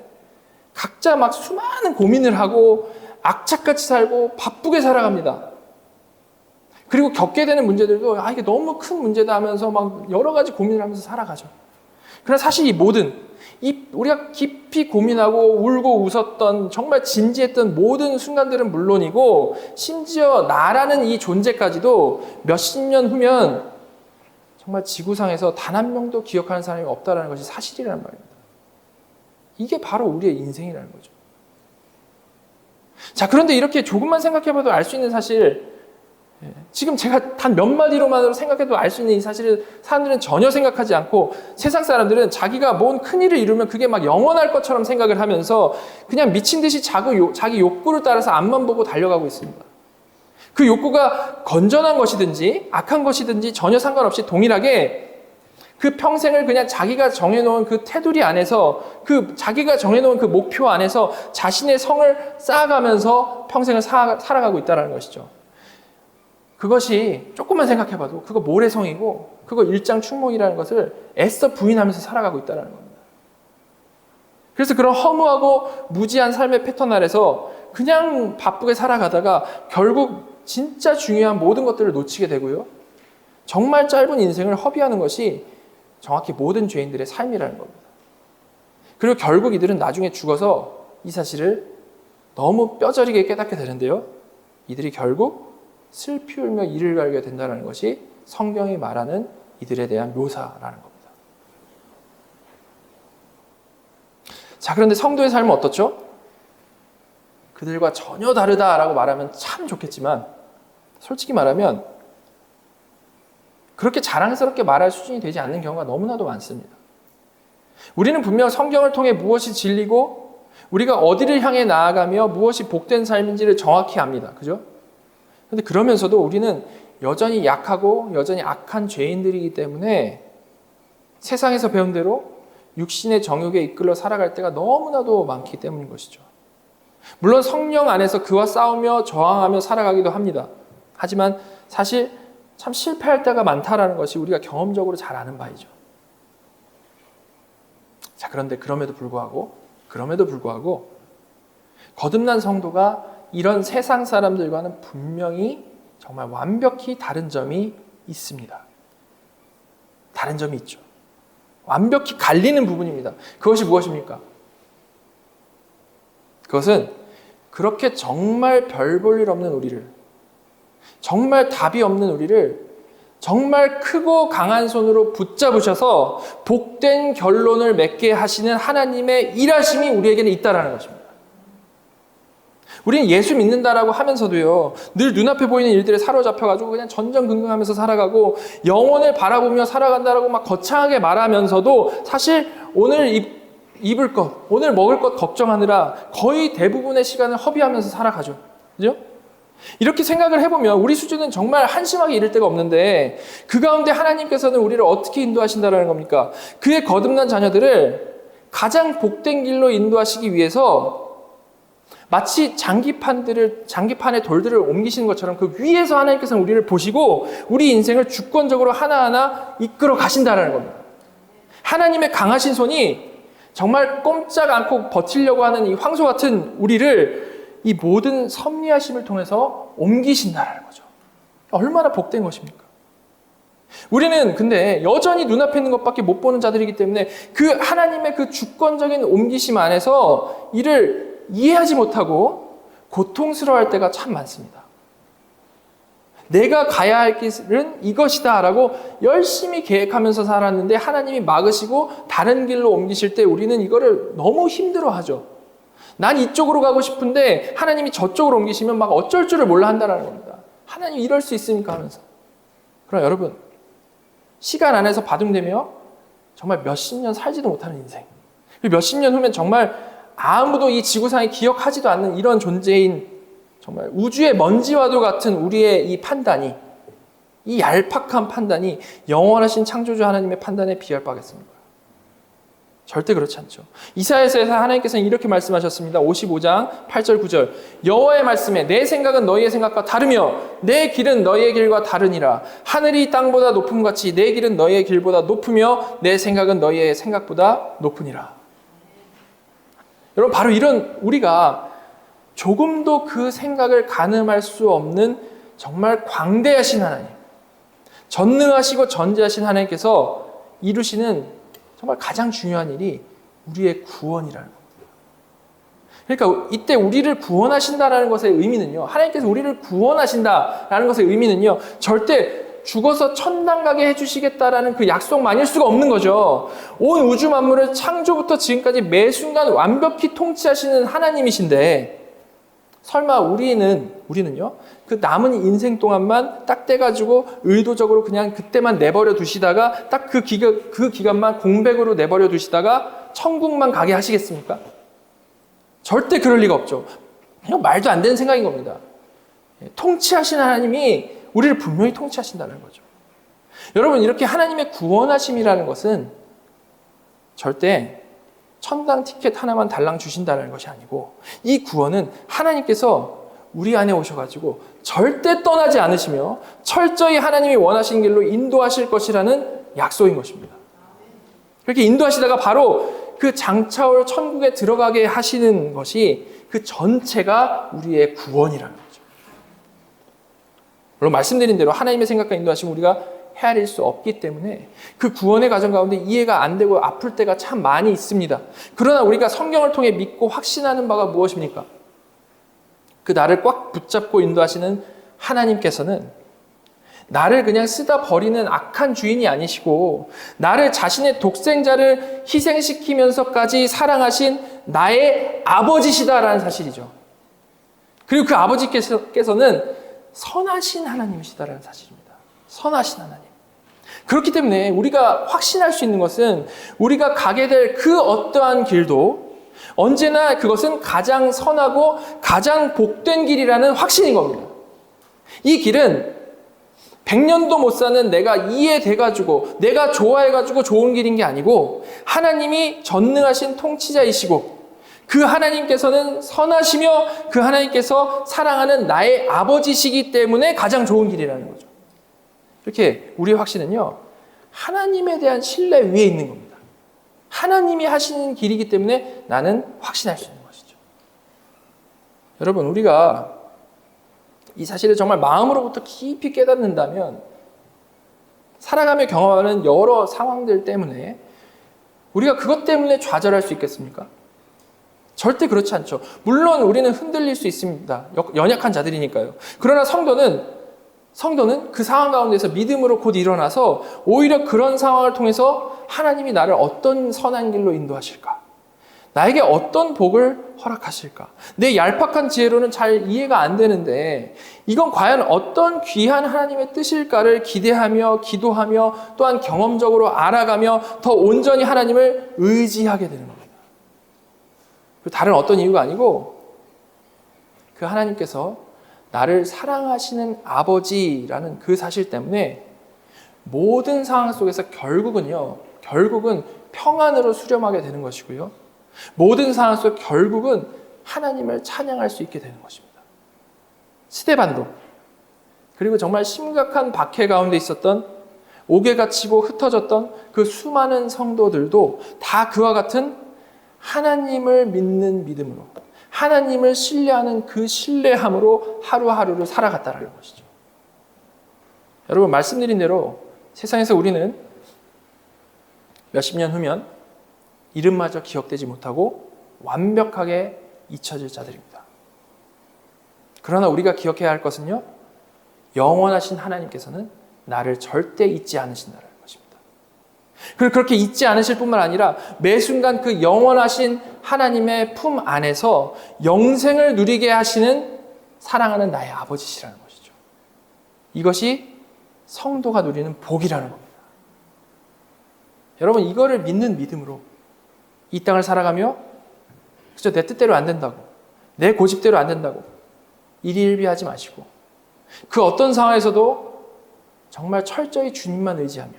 각자 막 수많은 고민을 하고 악착같이 살고 바쁘게 살아갑니다. 그리고 겪게 되는 문제들도 이게 너무 큰 문제다 하면서 막 여러 가지 고민을 하면서 살아가죠. 그러나 사실 이 모든 우리가 깊이 고민하고 울고 웃었던 정말 진지했던 모든 순간들은 물론이고 심지어 나라는 이 존재까지도 몇십 년 후면 정말 지구상에서 단 한 명도 기억하는 사람이 없다는 것이 사실이라는 말입니다. 이게 바로 우리의 인생이라는 거죠. 자, 그런데 이렇게 조금만 생각해봐도 알 수 있는 사실, 지금 제가 단 몇 마디로만으로 생각해도 알 수 있는 이 사실을 사람들은 전혀 생각하지 않고 세상 사람들은 자기가 뭔 큰일을 이루면 그게 막 영원할 것처럼 생각을 하면서 그냥 미친 듯이 자기 욕구를 따라서 앞만 보고 달려가고 있습니다. 그 욕구가 건전한 것이든지 악한 것이든지 전혀 상관없이 동일하게 그 평생을 그냥 자기가 정해놓은 그 테두리 안에서 자기가 정해놓은 그 목표 안에서 자신의 성을 쌓아가면서 평생을 살아가고 있다는 것이죠. 그것이 조금만 생각해봐도 그거 모래성이고 그거 일장춘몽이라는 것을 애써 부인하면서 살아가고 있다는 겁니다. 그래서 그런 허무하고 무지한 삶의 패턴 아래서 그냥 바쁘게 살아가다가 결국 진짜 중요한 모든 것들을 놓치게 되고요. 정말 짧은 인생을 허비하는 것이 정확히 모든 죄인들의 삶이라는 겁니다. 그리고 결국 이들은 나중에 죽어서 이 사실을 너무 뼈저리게 깨닫게 되는데요. 이들이 결국 슬피 울며 이를 갈게 된다는 것이 성경이 말하는 이들에 대한 묘사라는 겁니다. 자, 그런데 성도의 삶은 어떻죠? 그들과 전혀 다르다라고 말하면 참 좋겠지만 솔직히 말하면 그렇게 자랑스럽게 말할 수준이 되지 않는 경우가 너무나도 많습니다. 우리는 분명 성경을 통해 무엇이 진리고 우리가 어디를 향해 나아가며 무엇이 복된 삶인지를 정확히 압니다. 그죠? 그런데 그러면서도 우리는 여전히 약하고 여전히 악한 죄인들이기 때문에 세상에서 배운 대로 육신의 정욕에 이끌려 살아갈 때가 너무나도 많기 때문인 것이죠. 물론 성령 안에서 그와 싸우며 저항하며 살아가기도 합니다. 하지만 사실 참 실패할 때가 많다라는 것이 우리가 경험적으로 잘 아는 바이죠. 자, 그런데 그럼에도 불구하고 거듭난 성도가 이런 세상 사람들과는 분명히 정말 완벽히 다른 점이 있습니다. 다른 점이 있죠. 완벽히 갈리는 부분입니다. 그것이 무엇입니까? 그것은 그렇게 정말 별 볼 일 없는 우리를, 정말 답이 없는 우리를 정말 크고 강한 손으로 붙잡으셔서 복된 결론을 맺게 하시는 하나님의 일하심이 우리에게는 있다는 것입니다. 우리는 예수 믿는다라고 하면서도요, 늘 눈앞에 보이는 일들에 사로잡혀가지고 그냥 전전긍긍하면서 살아가고 영혼을 바라보며 살아간다라고 막 거창하게 말하면서도 사실 오늘 입을 것, 오늘 먹을 것 걱정하느라 거의 대부분의 시간을 허비하면서 살아가죠. 그죠? 이렇게 생각을 해보면 우리 수준은 정말 한심하게 이를 데가 없는데 그 가운데 하나님께서는 우리를 어떻게 인도하신다는 겁니까? 그의 거듭난 자녀들을 가장 복된 길로 인도하시기 위해서 마치 장기판의 돌들을 옮기시는 것처럼 그 위에서 하나님께서는 우리를 보시고 우리 인생을 주권적으로 하나하나 이끌어 가신다는 겁니다. 하나님의 강하신 손이 정말 꼼짝 않고 버티려고 하는 이 황소 같은 우리를 이 모든 섭리하심을 통해서 옮기신다는 거죠. 얼마나 복된 것입니까? 우리는 근데 여전히 눈앞에 있는 것밖에 못 보는 자들이기 때문에 그 하나님의 그 주권적인 옮기심 안에서 이를 이해하지 못하고 고통스러워할 때가 참 많습니다. 내가 가야 할 길은 이것이다 라고 열심히 계획하면서 살았는데 하나님이 막으시고 다른 길로 옮기실 때 우리는 이거를 너무 힘들어하죠. 난 이쪽으로 가고 싶은데 하나님이 저쪽으로 옮기시면 막 어쩔 줄을 몰라 한다는 겁니다. 하나님 이럴 수 있습니까 하면서. 그러나 여러분, 시간 안에서 바둥대며 정말 몇십 년 살지도 못하는 인생, 몇십 년 후면 정말 아무도 이 지구상에 기억하지도 않는 이런 존재인 정말 우주의 먼지와도 같은 우리의 이 판단이, 이 얄팍한 판단이 영원하신 창조주 하나님의 판단에 비할 바겠습니까? 절대 그렇지 않죠. 이사야서에서 하나님께서는 이렇게 말씀하셨습니다. 55장 8절 9절 여호와의 말씀에 내 생각은 너희의 생각과 다르며 내 길은 너희의 길과 다르니라. 하늘이 땅보다 높음 같이 내 길은 너희의 길보다 높으며 내 생각은 너희의 생각보다 높으니라. 여러분, 바로 이런 우리가 조금도 그 생각을 가늠할 수 없는 정말 광대하신 하나님, 전능하시고 전지하신 하나님께서 이루시는 정말 가장 중요한 일이 우리의 구원이라는 겁니다. 그러니까 이때 우리를 구원하신다라는 것의 의미는요, 하나님께서 우리를 구원하신다라는 것의 의미는요, 절대 죽어서 천당 가게 해주시겠다라는 그 약속만일 수가 없는 거죠. 온 우주 만물을 창조부터 지금까지 매 순간 완벽히 통치하시는 하나님이신데 설마 우리는요, 그 남은 인생 동안만 딱 떼가지고 의도적으로 그냥 그때만 내버려 두시다가 딱 그 기간만 공백으로 내버려 두시다가 천국만 가게 하시겠습니까? 절대 그럴 리가 없죠. 그냥 말도 안 되는 생각인 겁니다. 통치하시는 하나님이 우리를 분명히 통치하신다는 거죠. 여러분, 이렇게 하나님의 구원하심이라는 것은 절대 천당 티켓 하나만 달랑 주신다는 것이 아니고 이 구원은 하나님께서 우리 안에 오셔가지고 절대 떠나지 않으시며 철저히 하나님이 원하시는 길로 인도하실 것이라는 약속인 것입니다. 그렇게 인도하시다가 바로 그 장차올 천국에 들어가게 하시는 것이 그 전체가 우리의 구원이라는 거죠. 물론 말씀드린 대로 하나님의 생각과 인도하시면 우리가 헤아릴 수 없기 때문에 그 구원의 과정 가운데 이해가 안 되고 아플 때가 참 많이 있습니다. 그러나 우리가 성경을 통해 믿고 확신하는 바가 무엇입니까? 그 나를 꽉 붙잡고 인도하시는 하나님께서는 나를 그냥 쓰다 버리는 악한 주인이 아니시고 나를 자신의 독생자를 희생시키면서까지 사랑하신 나의 아버지시다라는 사실이죠. 그리고 그 아버지께서는 선하신 하나님이시다라는 사실입니다. 선하신 하나님. 그렇기 때문에 우리가 확신할 수 있는 것은 우리가 가게 될 그 어떠한 길도 언제나 그것은 가장 선하고 가장 복된 길이라는 확신인 겁니다. 이 길은 100년도 못 사는 내가 이해돼가지고 내가 좋아해가지고 좋은 길인 게 아니고 하나님이 전능하신 통치자이시고 그 하나님께서는 선하시며 그 하나님께서 사랑하는 나의 아버지시기 때문에 가장 좋은 길이라는 거죠. 이렇게 우리의 확신은요, 하나님에 대한 신뢰 위에 있는 겁니다. 하나님이 하시는 길이기 때문에 나는 확신할 수 있는 것이죠. 여러분, 우리가 이 사실을 정말 마음으로부터 깊이 깨닫는다면 살아가며 경험하는 여러 상황들 때문에 우리가 그것 때문에 좌절할 수 있겠습니까? 절대 그렇지 않죠. 물론 우리는 흔들릴 수 있습니다. 연약한 자들이니까요. 그러나 성도는 그 상황 가운데서 믿음으로 곧 일어나서 오히려 그런 상황을 통해서 하나님이 나를 어떤 선한 길로 인도하실까? 나에게 어떤 복을 허락하실까? 내 얄팍한 지혜로는 잘 이해가 안 되는데 이건 과연 어떤 귀한 하나님의 뜻일까를 기대하며 기도하며 또한 경험적으로 알아가며 더 온전히 하나님을 의지하게 되는 겁니다. 다른 어떤 이유가 아니고 그 하나님께서 나를 사랑하시는 아버지라는 그 사실 때문에 모든 상황 속에서 결국은 평안으로 수렴하게 되는 것이고요. 모든 상황 속 결국은 하나님을 찬양할 수 있게 되는 것입니다. 스데반도 그리고 정말 심각한 박해 가운데 있었던 옥에 갇히고 흩어졌던 그 수많은 성도들도 다 그와 같은 하나님을 믿는 믿음으로 하나님을 신뢰하는 그 신뢰함으로 하루하루를 살아갔다는 것이죠. 여러분, 말씀드린 대로 세상에서 우리는 몇십 년 후면 이름마저 기억되지 못하고 완벽하게 잊혀질 자들입니다. 그러나 우리가 기억해야 할 것은요, 영원하신 하나님께서는 나를 절대 잊지 않으신다는 것입니다. 그리고 그렇게 잊지 않으실 뿐만 아니라 매 순간 그 영원하신 하나님의 품 안에서 영생을 누리게 하시는 사랑하는 나의 아버지시라는 것이죠. 이것이 성도가 누리는 복이라는 겁니다. 여러분, 이거를 믿는 믿음으로 이 땅을 살아가며 그저 내 뜻대로 안 된다고, 내 고집대로 안 된다고 일희일비하지 마시고 그 어떤 상황에서도 정말 철저히 주님만 의지하며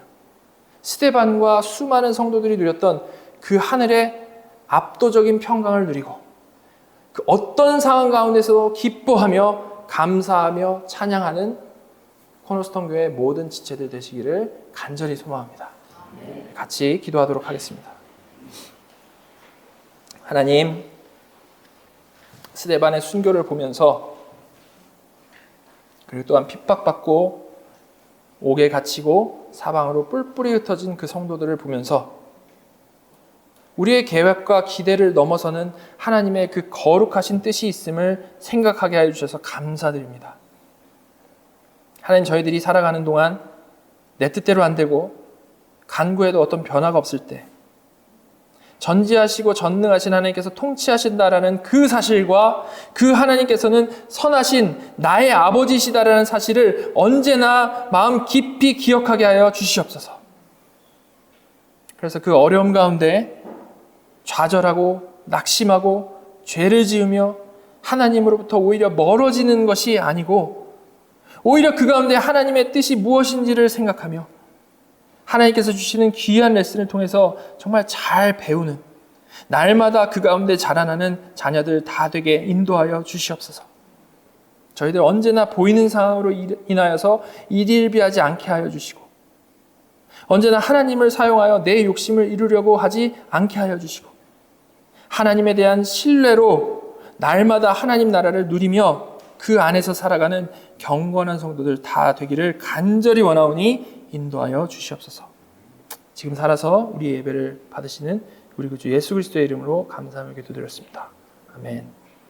스데반과 수많은 성도들이 누렸던 그 하늘의 압도적인 평강을 누리고 그 어떤 상황 가운데서도 기뻐하며 감사하며 찬양하는 코너스톤 교회 모든 지체들 되시기를 간절히 소망합니다. 같이 기도하도록 하겠습니다. 하나님, 스데반의 순교를 보면서 그리고 또한 핍박받고 옥에 갇히고 사방으로 뿔뿔이 흩어진 그 성도들을 보면서 우리의 계획과 기대를 넘어서는 하나님의 그 거룩하신 뜻이 있음을 생각하게 해주셔서 감사드립니다. 하나님, 저희들이 살아가는 동안 내 뜻대로 안 되고 간구해도 어떤 변화가 없을 때 전지하시고 전능하신 하나님께서 통치하신다라는 그 사실과 그 하나님께서는 선하신 나의 아버지시다라는 사실을 언제나 마음 깊이 기억하게 하여 주시옵소서. 그래서 그 어려움 가운데 좌절하고 낙심하고 죄를 지으며 하나님으로부터 오히려 멀어지는 것이 아니고 오히려 그 가운데 하나님의 뜻이 무엇인지를 생각하며 하나님께서 주시는 귀한 레슨을 통해서 정말 잘 배우는, 날마다 그 가운데 자라나는 자녀들 다 되게 인도하여 주시옵소서. 저희들 언제나 보이는 상황으로 인하여서 일일비하지 않게 하여 주시고 언제나 하나님을 사용하여 내 욕심을 이루려고 하지 않게 하여 주시고 하나님에 대한 신뢰로 날마다 하나님 나라를 누리며 그 안에서 살아가는 경건한 성도들 다 되기를 간절히 원하오니 인도하여 주시옵소서. 지금 살아서 우리 예배를 받으시는 우리 구주 예수 그리스도의 이름으로 감사하며 기도드렸습니다. 아멘.